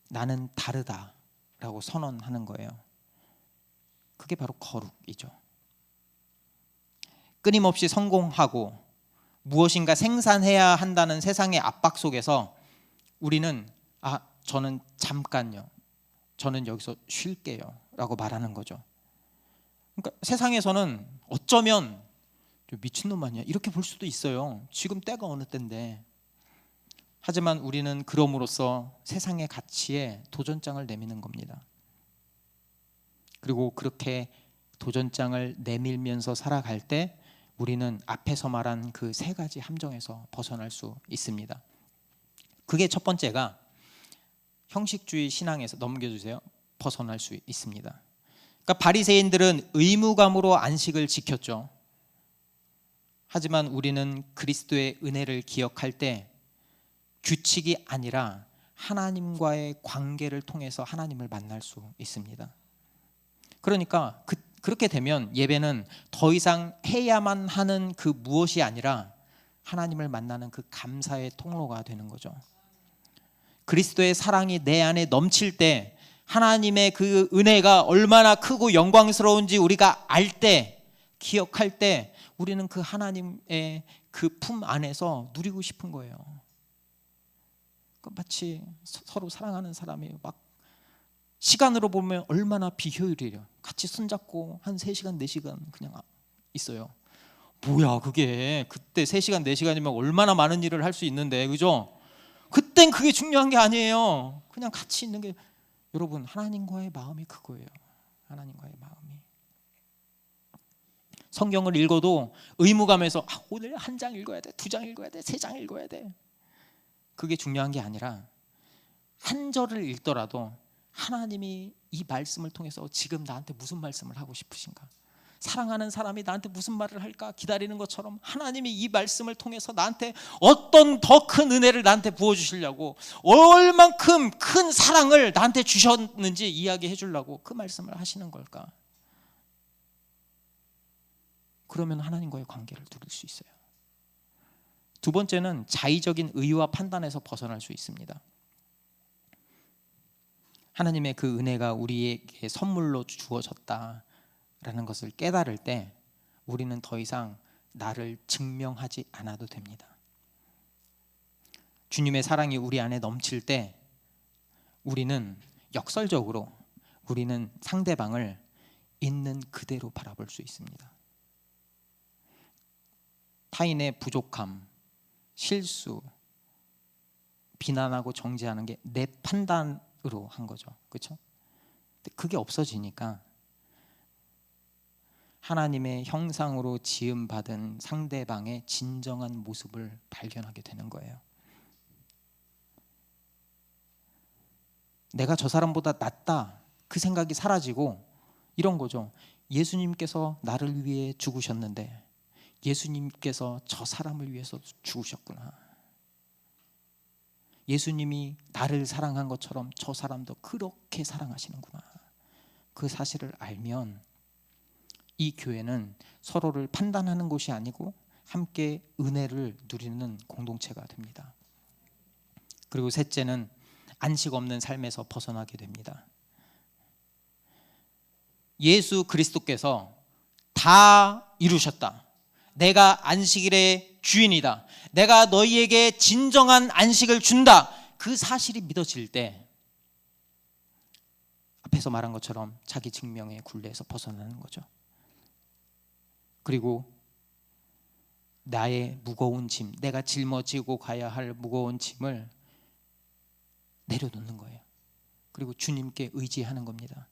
나는 다르다라고 선언하는 거예요. 그게 바로 거룩이죠. 끊임없이 성공하고 무엇인가 생산해야 한다는 세상의 압박 속에서 우리는 저는 잠깐요, 저는 여기서 쉴게요 라고 말하는 거죠. 그러니까 세상에서는 어쩌면 미친놈 아니야 이렇게 볼 수도 있어요. 지금 때가 어느 때인데. 하지만 우리는 그럼으로써 세상의 가치에 도전장을 내미는 겁니다. 그리고 그렇게 도전장을 내밀면서 살아갈 때 우리는 앞에서 말한 그 세 가지 함정에서 벗어날 수 있습니다. 그게 첫 번째가 형식주의 신앙에서, 넘겨주세요, 벗어날 수 있습니다. 그러니까 바리새인들은 의무감으로 안식을 지켰죠. 하지만 우리는 그리스도의 은혜를 기억할 때 규칙이 아니라 하나님과의 관계를 통해서 하나님을 만날 수 있습니다. 그러니까 그렇게 되면 예배는 더 이상 해야만 하는 그 무엇이 아니라 하나님을 만나는 그 감사의 통로가 되는 거죠. 그리스도의 사랑이 내 안에 넘칠 때, 하나님의 그 은혜가 얼마나 크고 영광스러운지 우리가 알 때, 기억할 때, 우리는 그 하나님의 그 품 안에서 누리고 싶은 거예요. 마치 서로 사랑하는 사람이 막 시간으로 보면 얼마나 비효율이에요. 같이 손잡고 한 3시간 4시간 그냥 있어요. 뭐야 그게, 그때 3시간 4시간이면 얼마나 많은 일을 할 수 있는데, 그죠? 그땐 그게 중요한 게 아니에요. 그냥 같이 있는 게, 여러분 하나님과의 마음이 그거예요. 하나님과의 마음이. 성경을 읽어도 의무감에서 오늘 1장 읽어야 돼, 2장 읽어야 돼, 3장 읽어야 돼, 그게 중요한 게 아니라 한 절을 읽더라도 하나님이 이 말씀을 통해서 지금 나한테 무슨 말씀을 하고 싶으신가, 사랑하는 사람이 나한테 무슨 말을 할까 기다리는 것처럼 하나님이 이 말씀을 통해서 나한테 어떤 더 큰 은혜를 나한테 부어주시려고, 얼만큼 큰 사랑을 나한테 주셨는지 이야기해 주려고 그 말씀을 하시는 걸까. 그러면 하나님과의 관계를 누릴 수 있어요. 두 번째는 자의적인 의와 판단에서 벗어날 수 있습니다. 하나님의 그 은혜가 우리에게 선물로 주어졌다라는 것을 깨달을 때 우리는 더 이상 나를 증명하지 않아도 됩니다. 주님의 사랑이 우리 안에 넘칠 때 우리는 역설적으로 우리는 상대방을 있는 그대로 바라볼 수 있습니다. 타인의 부족함, 실수, 비난하고 정죄하는 게 내 판단으로 한 거죠. 그렇죠? 근데 그게 없어지니까 하나님의 형상으로 지음받은 상대방의 진정한 모습을 발견하게 되는 거예요. 내가 저 사람보다 낫다, 그 생각이 사라지고 이런 거죠. 예수님께서 나를 위해 죽으셨는데 예수님께서 저 사람을 위해서 죽으셨구나. 예수님이 나를 사랑한 것처럼 저 사람도 그렇게 사랑하시는구나. 그 사실을 알면 이 교회는 서로를 판단하는 곳이 아니고 함께 은혜를 누리는 공동체가 됩니다. 그리고 셋째는 안식 없는 삶에서 벗어나게 됩니다. 예수 그리스도께서 다 이루셨다, 내가 안식일의 주인이다, 내가 너희에게 진정한 안식을 준다, 그 사실이 믿어질 때 앞에서 말한 것처럼 자기 증명의 굴레에서 벗어나는 거죠. 그리고 나의 무거운 짐, 내가 짊어지고 가야 할 무거운 짐을 내려놓는 거예요. 그리고 주님께 의지하는 겁니다.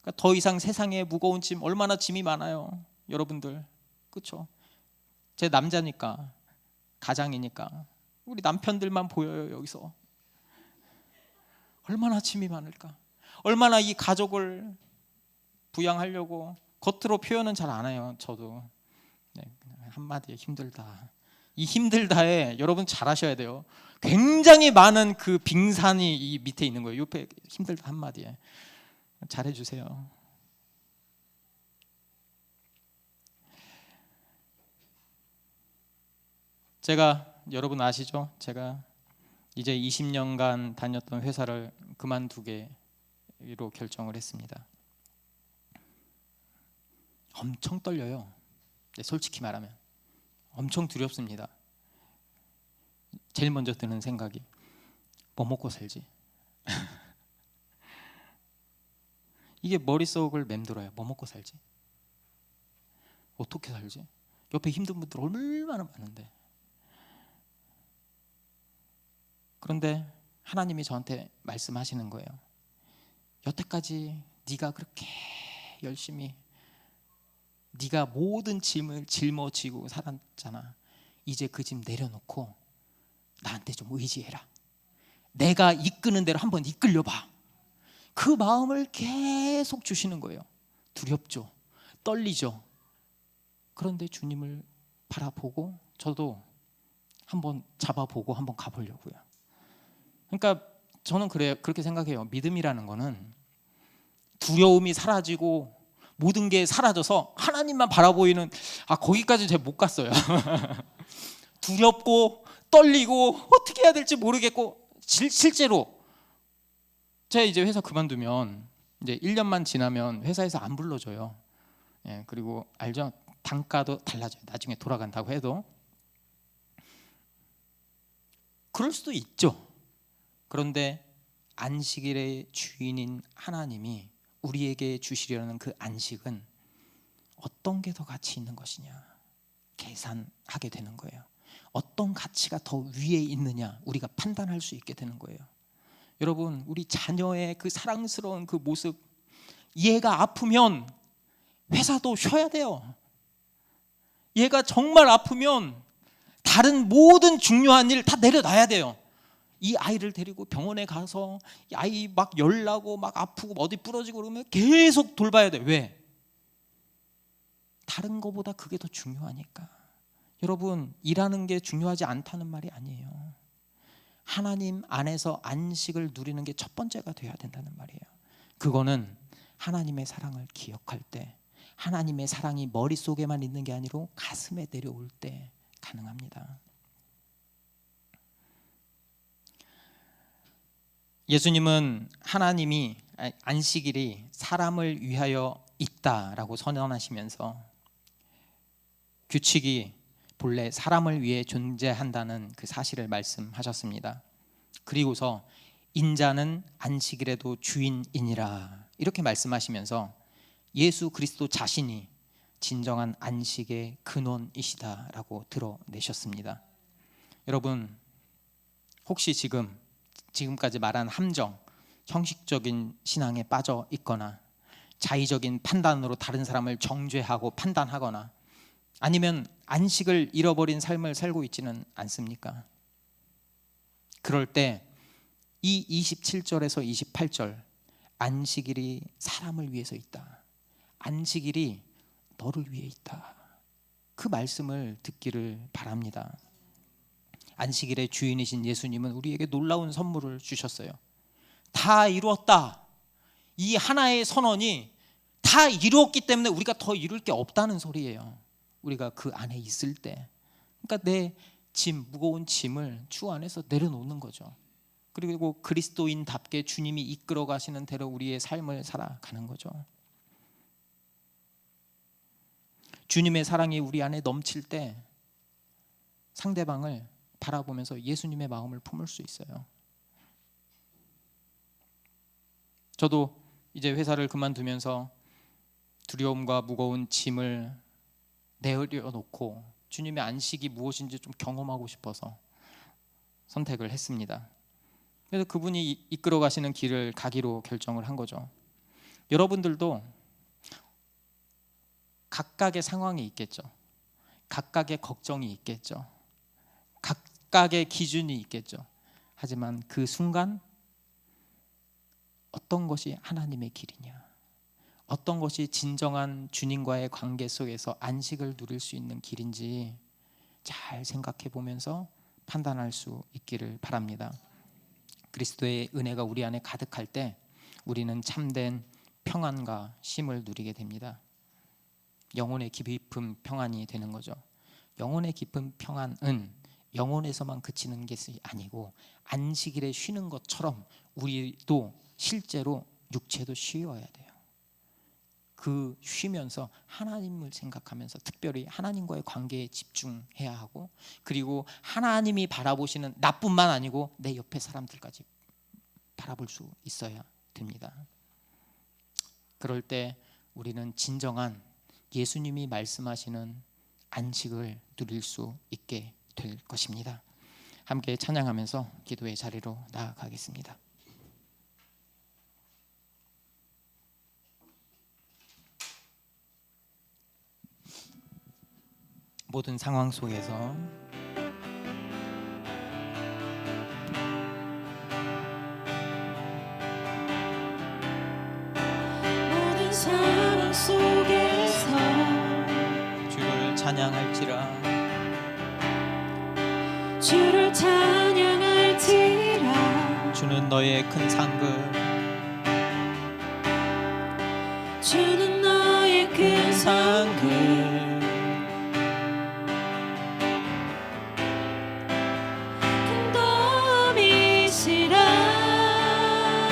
그러니까 더 이상 세상에 무거운 짐, 얼마나 짐이 많아요 여러분들, 그렇죠? 제 남자니까, 가장이니까 우리 남편들만 보여요. 여기서 얼마나 짐이 많을까. 얼마나 이 가족을 부양하려고. 겉으로 표현은 잘 안 해요. 저도 한마디에 힘들다. 이 힘들다에 여러분 잘 아셔야 돼요. 굉장히 많은 그 빙산이 이 밑에 있는 거예요. 옆에 힘들다 한마디에. 잘 해주세요. 제가, 여러분 아시죠? 제가 이제 20년간 다녔던 회사를 그만두기로 결정을 했습니다. 엄청 떨려요. 솔직히 말하면 엄청 두렵습니다. 제일 먼저 드는 생각이 뭐 먹고 살지? 이게 머릿속을 맴돌아요. 뭐 먹고 살지? 어떻게 살지? 옆에 힘든 분들 얼마나 많은데. 그런데 하나님이 저한테 말씀하시는 거예요. 여태까지 네가 그렇게 열심히 네가 모든 짐을 짊어지고 살았잖아. 이제 그 짐 내려놓고 나한테 좀 의지해라. 내가 이끄는 대로 한번 이끌려봐. 그 마음을 계속 주시는 거예요. 두렵죠. 떨리죠. 그런데 주님을 바라보고 저도 한번 잡아보고 한번 가보려고요. 그러니까 저는 그렇게 생각해요. 믿음이라는 거는 두려움이 사라지고 모든 게 사라져서 하나님만 바라보이는, 거기까지 제가 못 갔어요. 두렵고 떨리고 어떻게 해야 될지 모르겠고, 실제로 제가 이제 회사 그만두면 이제 1년만 지나면 회사에서 안 불러줘요. 그리고 알죠? 단가도 달라져요. 나중에 돌아간다고 해도. 그럴 수도 있죠. 그런데 안식일의 주인인 하나님이 우리에게 주시려는 그 안식은 어떤 게 더 가치 있는 것이냐 계산하게 되는 거예요. 어떤 가치가 더 위에 있느냐 우리가 판단할 수 있게 되는 거예요. 여러분, 우리 자녀의 그 사랑스러운 그 모습, 얘가 아프면 회사도 쉬어야 돼요. 얘가 정말 아프면 다른 모든 중요한 일 다 내려놔야 돼요. 이 아이를 데리고 병원에 가서 이 아이 막 열나고 막 아프고 어디 부러지고 그러면 계속 돌봐야 돼. 왜? 다른 거보다 그게 더 중요하니까. 여러분, 일하는 게 중요하지 않다는 말이 아니에요. 하나님 안에서 안식을 누리는 게 첫 번째가 돼야 된다는 말이에요. 그거는 하나님의 사랑을 기억할 때, 하나님의 사랑이 머릿속에만 있는 게 아니라 가슴에 내려올 때 가능합니다. 예수님은 하나님이 안식일이 사람을 위하여 있다라고 선언하시면서 규칙이 본래 사람을 위해 존재한다는 그 사실을 말씀하셨습니다. 그리고서 인자는 안식일에도 주인이니라 이렇게 말씀하시면서 예수 그리스도 자신이 진정한 안식의 근원이시다라고 드러내셨습니다. 여러분, 혹시 지금까지 말한 함정, 형식적인 신앙에 빠져 있거나 자의적인 판단으로 다른 사람을 정죄하고 판단하거나 아니면 안식을 잃어버린 삶을 살고 있지는 않습니까? 그럴 때 이 27절에서 28절, 안식일이 사람을 위해서 있다, 안식일이 너를 위해 있다, 그 말씀을 듣기를 바랍니다. 안식일의 주인이신 예수님은 우리에게 놀라운 선물을 주셨어요. 다 이루었다, 이 하나의 선언이 다 이루었기 때문에 우리가 더 이룰 게 없다는 소리예요. 우리가 그 안에 있을 때, 그러니까 내 무거운 짐을 주 안에서 내려놓는 거죠. 그리고 그리스도인답게 주님이 이끌어 가시는 대로 우리의 삶을 살아가는 거죠. 주님의 사랑이 우리 안에 넘칠 때 상대방을 바라보면서 예수님의 마음을 품을 수 있어요. 저도 이제 회사를 그만두면서 두려움과 무거운 짐을 내려놓고 주님의 안식이 무엇인지 좀 경험하고 싶어서 선택을 했습니다. 그래서 그분이 이끌어 가시는 길을 가기로 결정을 한 거죠. 여러분들도 각각의 상황이 있겠죠. 각각의 걱정이 있겠죠. 각각의 기준이 있겠죠. 하지만 그 순간 어떤 것이 하나님의 길이냐, 어떤 것이 진정한 주님과의 관계 속에서 안식을 누릴 수 있는 길인지 잘 생각해 보면서 판단할 수 있기를 바랍니다. 그리스도의 은혜가 우리 안에 가득할 때 우리는 참된 평안과 쉼을 누리게 됩니다. 영혼의 깊은 평안이 되는 거죠. 영혼의 깊은 평안은 영혼에서만 그치는 것이 아니고 안식일에 쉬는 것처럼 우리도 실제로 육체도 쉬어야 돼요. 그 쉬면서 하나님을 생각하면서 특별히 하나님과의 관계에 집중해야 하고, 그리고 하나님이 바라보시는 나뿐만 아니고 내 옆에 사람들까지 바라볼 수 있어야 됩니다. 그럴 때 우리는 진정한 예수님이 말씀하시는 안식을 누릴 수 있게 될 것입니다. 함께 찬양하면서 기도의 자리로 나아가겠습니다. 모든 상황 속에서 모든 상황 속에서 주를 찬양할지라, 주를 찬양할지라. 주는 너의 큰 상급, 주는 너의 큰 상급.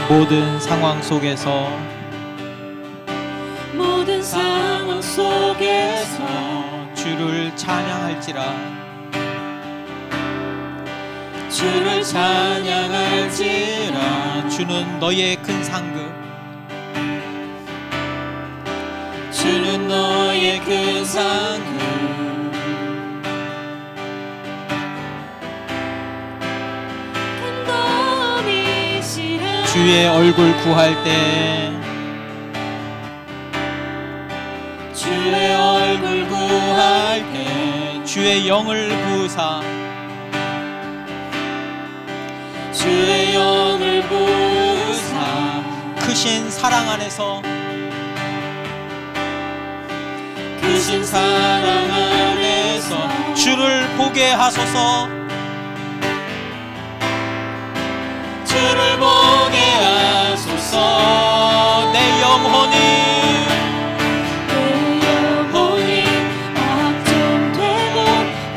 모든 상황 속에서 모든 상황 속에서 주를 찬양할지라, 주를 찬양할지라. 주는 너의 큰 상급, 주는 너의 큰 상급. 큰 도움이시라. 주의 얼굴 구할 때, 주의 얼굴 구할 때, 주의 영을 부으사, 주의 영을 부으사 크신 사랑 안에서, 크신 사랑 안에서 주를 보게 하소서. 주를 보게 하소서. 내 영혼이 확정되고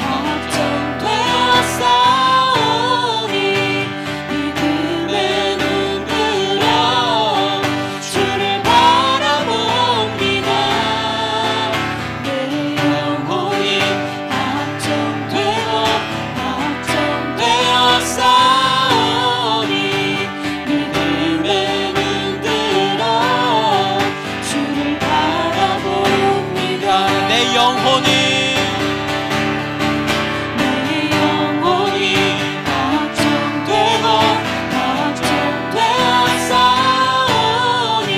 확정되어 싸우니 믿음의 눈 들어 주를 바라봅니다. 내 영혼이 확정되고 확정되어 싸우니 믿음의 눈 들어 주를 바라봅니다. 내 영혼이 내 영혼이 확정되고 확정되어 싸우니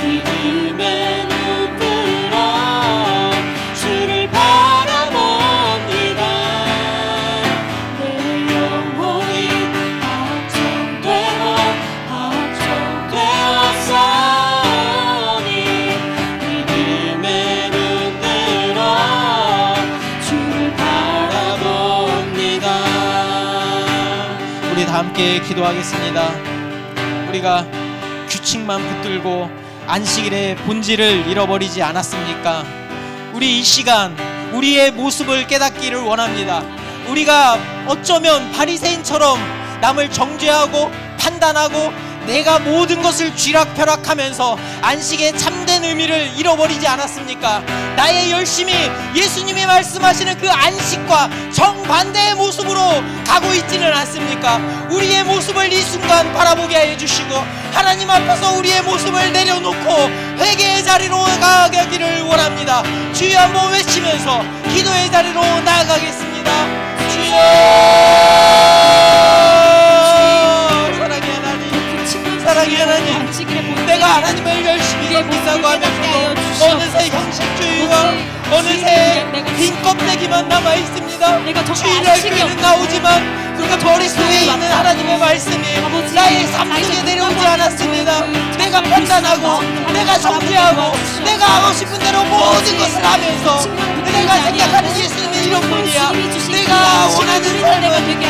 믿음의 눈 들어 주를 바라봅니다. 내 영혼이 확정되고 확정되어 싸우니 믿음의 눈 들어 주를 바라봅니다. 우리 다 함께 기도하겠습니다. 우리가 규칙만 붙들고 안식일의 본질을 잃어버리지 않았습니까? 우리 이 시간 우리의 모습을 깨닫기를 원합니다. 우리가 어쩌면 바리새인처럼 남을 정죄하고 판단하고 내가 모든 것을 쥐락펴락하면서 안식의 참된 의미를 잃어버리지 않았습니까? 나의 열심이 예수님이 말씀하시는 그 안식과 정반대의 모습으로 가고 있지는 않습니까? 우리의 모습을 이 순간 바라보게 하여 주시고 하나님 앞에서 우리의 모습을 내려놓고 회개의 자리로 나아가기를 원합니다. 주여 한번 외치면서 기도의 자리로 나아가겠습니다. 주여! 사랑의 하나님, 내가 하나님을 열심히 섬긴다고 하면서도 어느새 형식주의와 어느새 빈 껍데기 하나님의 말씀이 나의 삶 속에 내려오지 않았습니다. 내가 판단하고 내가 정죄하고 내가 하고 싶은 대로 모든 것을 하면서 내가 생각하는 예수님은 이런 분이야. 내가 원하는 삶은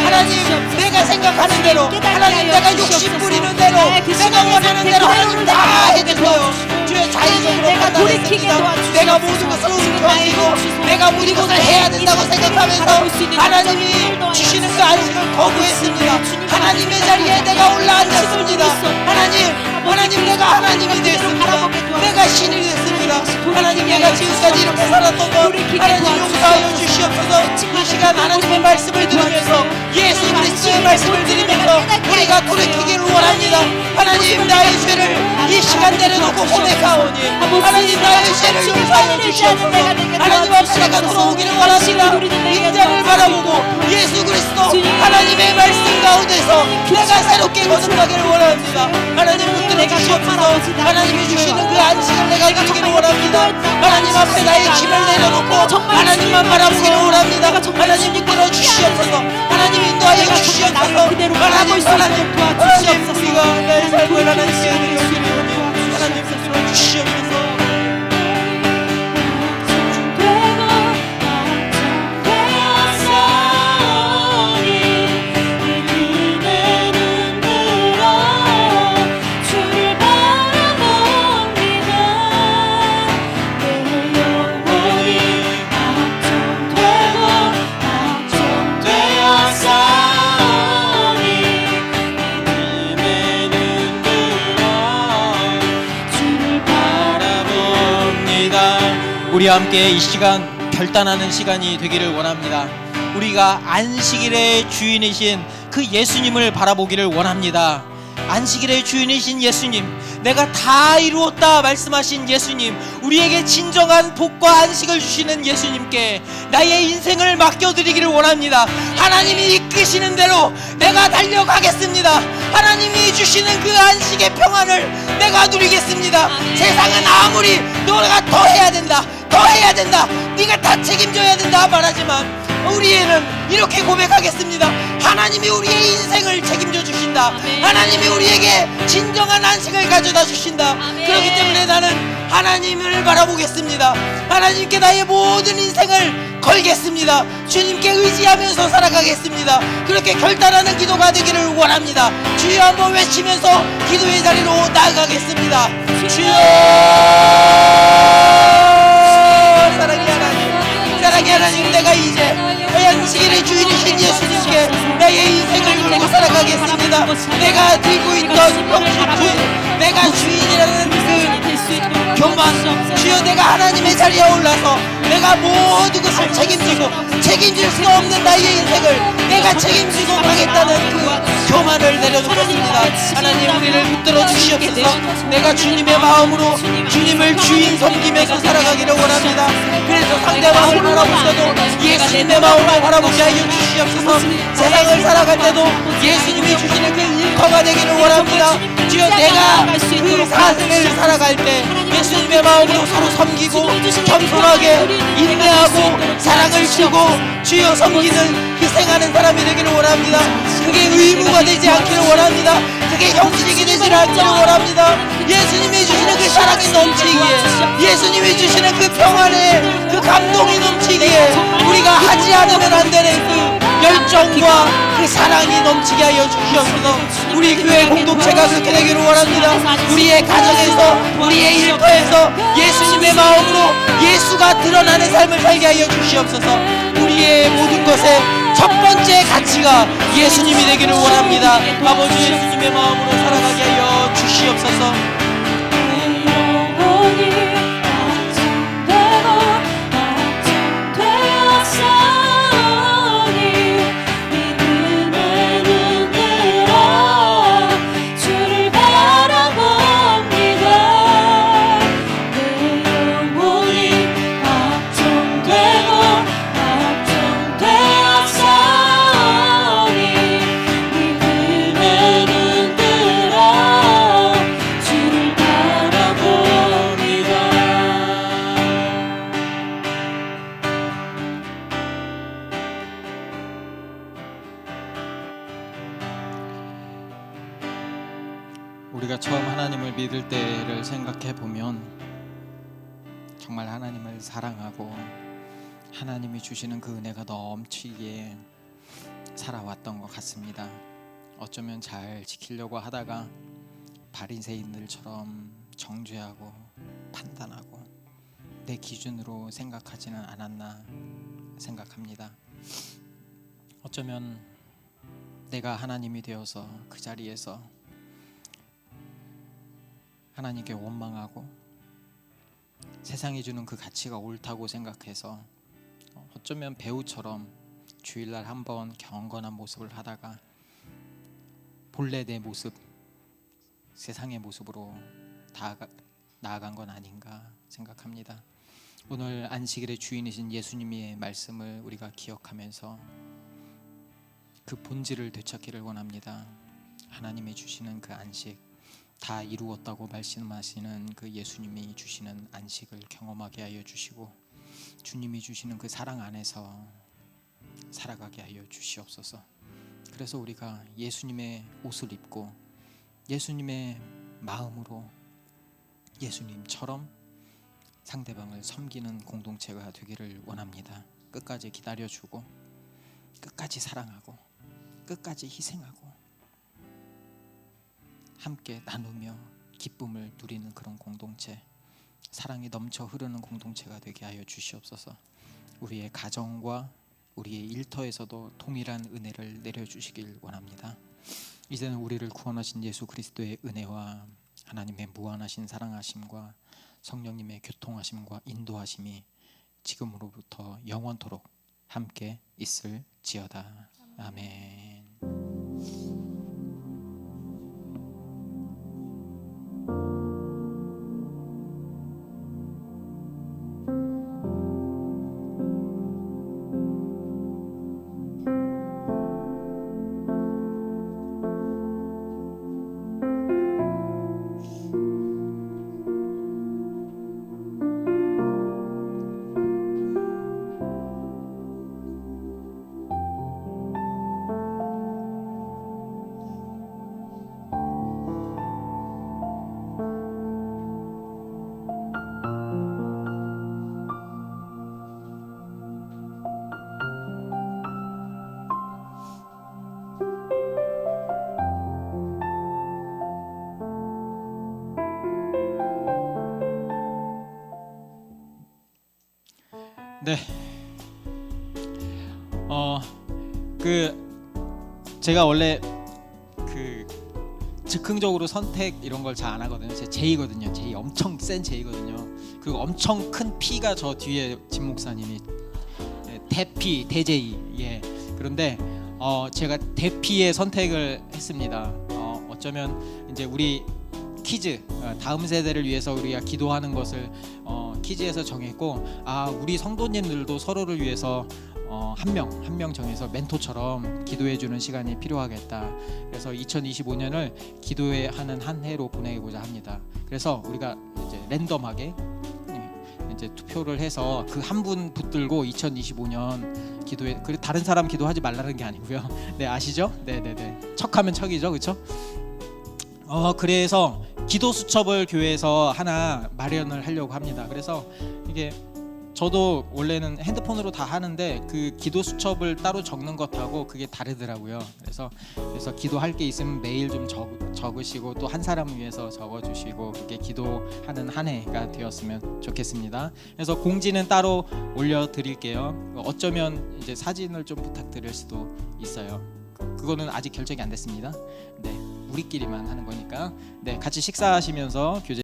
하나님 내가 생각하는 대로 하나님 내가 욕심 부리는 대로 내가 원하는 대로 하나님 다 해주세요. 주의 자의적으로 판단했습니다. 내가 모든 것을 웅크리고 내가 모든 것을 해야 된다고 생각하면서 하나님이 주시는 그 안식을 거부했습니다. 하나님의 자리에 내가 올라앉았습니다. 하나님 내가 하나님이 됐습니다. 내가 신이 됐습니다. 하나님 내가 지금까지 이렇게 살았던 것 하나님 용서하여 주시옵소서. 이 시간 하나님의 말씀을 들으면서 예수 그리스도의 말씀을 들으면서 우리가 돌이키기를 원합니다. 하나님 나의 죄를 이 시간 내려놓고 고백하오니 하나님 나의 죄를 용서하여 주시옵소서. 하나님 앞에 내가 돌아오기를 원합니다. 인자를 바라보고 예수 그리스도 하나님의 말씀 가운데서 내가 새롭게 거듭나기를 원합니다. 하나님 붙들어 주시옵소서. 하나님이 주시는 그 안식을 내가 누리기를 원합니다. 하나님 앞에 나의 힘을 내려놓고 하나님만 바라보기를 원합니다. 하나님 붙들어 주시옵소서. 하나님 인도하여 주시옵소서. 하나님 우리가 나의 삶을 하나님께 드리옵기를 원합니다. 하나님 붙들어 주시옵소서. 우리 함께 이 시간 결단하는 시간이 되기를 원합니다. 우리가 안식일의 주인이신 그 예수님을 바라보기를 원합니다. 안식일의 주인이신 예수님, 내가 다 이루었다 말씀하신 예수님, 우리에게 진정한 복과 안식을 주시는 예수님께 나의 인생을 맡겨드리기를 원합니다. 하나님이 이끄시는 대로 내가 달려가겠습니다. 하나님이 주시는 그 안식의 평안을 내가 누리겠습니다. 세상은 아무리 너가 더 해야 된다, 더 해야 된다, 네가 다 책임져야 된다 말하지만 우리는 이렇게 고백하겠습니다. 하나님이 우리의 인생을 책임져 주신다. 하나님이 우리에게 진정한 안식을 가져다 주신다. 그렇기 때문에 나는 하나님을 바라보겠습니다. 하나님께 나의 모든 인생을 걸겠습니다. 주님께 의지하면서 살아가겠습니다. 그렇게 결단하는 기도가 되기를 원합니다. 주여 한번 외치면서 기도의 자리로 나아가겠습니다. 주여, 사랑의 하나님, 사랑의 하나님, 내가 이제 안식일의 주인이신 예수님께 나의 인생을 걸고 살아가겠습니다. 내가 들고 있던 주인, 내가 주인이라는 그 교만, 주여 내가 하나님의 자리에 올라서 내가 모든 것을 책임질 수 없는 나의 인생을 내가 책임지고 가겠다는 그 교만을 내려놓겠습니다. 하나님 우리를 붙들어 주시옵소서. 내가 주님의 마음으로 주님을 주인 섬기면서 살아가기를 원합니다. 그래서 상대방을 바라보셔도 예수님의 마음으로 바라보게 하여 주시옵소서. 세상을 살아갈 때도 예수님이 주시는 그 일터가 되기를 원합니다. 주여 내가 그 삶을 살아갈 때 예수님의 마음으로 서로 섬기고 겸손하게 인내하고 사랑을 주고 주여 섬기는 희생하는 사람이 되기를 원합니다. 그게 의무가 되지 않기를 원합니다. 그게 형식이 되지 않기를 원합니다. 예수님이 주시는 그 사랑이 넘치기에, 예수님이 주시는 그 평안에 그 감동이 넘치기에 우리가 하지 않으면 안 되는 그 열정과 그 사랑이 넘치게 하여 주시옵소서. 우리 교회 공동체가 그렇게 되기를 원합니다. 우리의 가정에서 우리의 일터에서 예수님의 마음으로 예수가 드러나는 삶을 살게 하여 주시옵소서. 우리의 모든 것에 첫 번째 가치가 예수님이 되기를 원합니다. 아버지 예수님의 마음으로 살아가게 하여 주시옵소서. 주를 우리가 처음 하나님을 믿을 때를 생각해 보면 정말 하나님을 사랑하고 하나님이 주시는 그 은혜가 넘치기에 살아왔던 것 같습니다. 어쩌면 잘 지키려고 하다가 바리새인들처럼 정죄하고 판단하고 내 기준으로 생각하지는 않았나 생각합니다. 어쩌면 내가 하나님이 되어서 그 자리에서 하나님께 원망하고 세상이 주는 그 가치가 옳다고 생각해서 어쩌면 배우처럼 주일날 한번 경건한 모습을 하다가 본래 내 모습, 세상의 모습으로 나아간 건 아닌가 생각합니다. 오늘 안식일의 주인이신 예수님의 말씀을 우리가 기억하면서 그 본질을 되찾기를 원합니다. 하나님이 주시는 그 안식, 다 이루었다고 말씀하시는 그 예수님이 주시는 안식을 경험하게 하여 주시고 주님이 주시는 그 사랑 안에서 살아가게 하여 주시옵소서. 그래서 우리가 예수님의 옷을 입고 예수님의 마음으로 예수님처럼 상대방을 섬기는 공동체가 되기를 원합니다. 끝까지 기다려주고 끝까지 사랑하고 끝까지 희생하고 함께 나누며 기쁨을 누리는 그런 공동체, 사랑이 넘쳐 흐르는 공동체가 되게 하여 주시옵소서. 우리의 가정과 우리의 일터에서도 동일한 은혜를 내려주시길 원합니다. 이제는 우리를 구원하신 예수 그리스도의 은혜와 하나님의 무한하신 사랑하심과 성령님의 교통하심과 인도하심이 지금으로부터 영원토록 함께 있을지어다. 아멘. 네. 제가 원래 즉흥적으로 선택 이런 걸 잘 안 하거든요. 제 제이거든요. 제이 엄청 센 제이거든요. 그리고 엄청 큰 P가 저 뒤에 진 목사님이 대P 대제이. 예. 그런데 제가 대P의 선택을 했습니다. 어쩌면 이제 우리 키즈 다음 세대를 위해서 우리가 기도하는 것을 키즈에서 정했고, 우리 성도님들도 서로를 위해서 한 명 정해서 멘토처럼 기도해주는 시간이 필요하겠다. 그래서 2025년을 기도하는 한 해로 보내고자 합니다. 그래서 우리가 이제 랜덤하게 이제 투표를 해서 그 한 분 붙들고 2025년 기도해. 그리고 다른 사람 기도하지 말라는 게 아니고요. 네, 아시죠? 네네네. 척하면 척이죠, 그렇죠? 그래서 기도 수첩을 교회에서 하나 마련을 하려고 합니다. 그래서 이게 저도 원래는 핸드폰으로 다 하는데 그 기도 수첩을 따로 적는 것하고 그게 다르더라고요. 그래서 기도할 게 있으면 매일 좀 적으시고 또 한 사람을 위해서 적어주시고 그게 기도하는 한 해가 되었으면 좋겠습니다. 그래서 공지는 따로 올려드릴게요. 어쩌면 이제 사진을 좀 부탁드릴 수도 있어요. 그거는 아직 결정이 안 됐습니다. 네, 우리끼리만 하는 거니까. 네, 같이 식사하시면서 교제.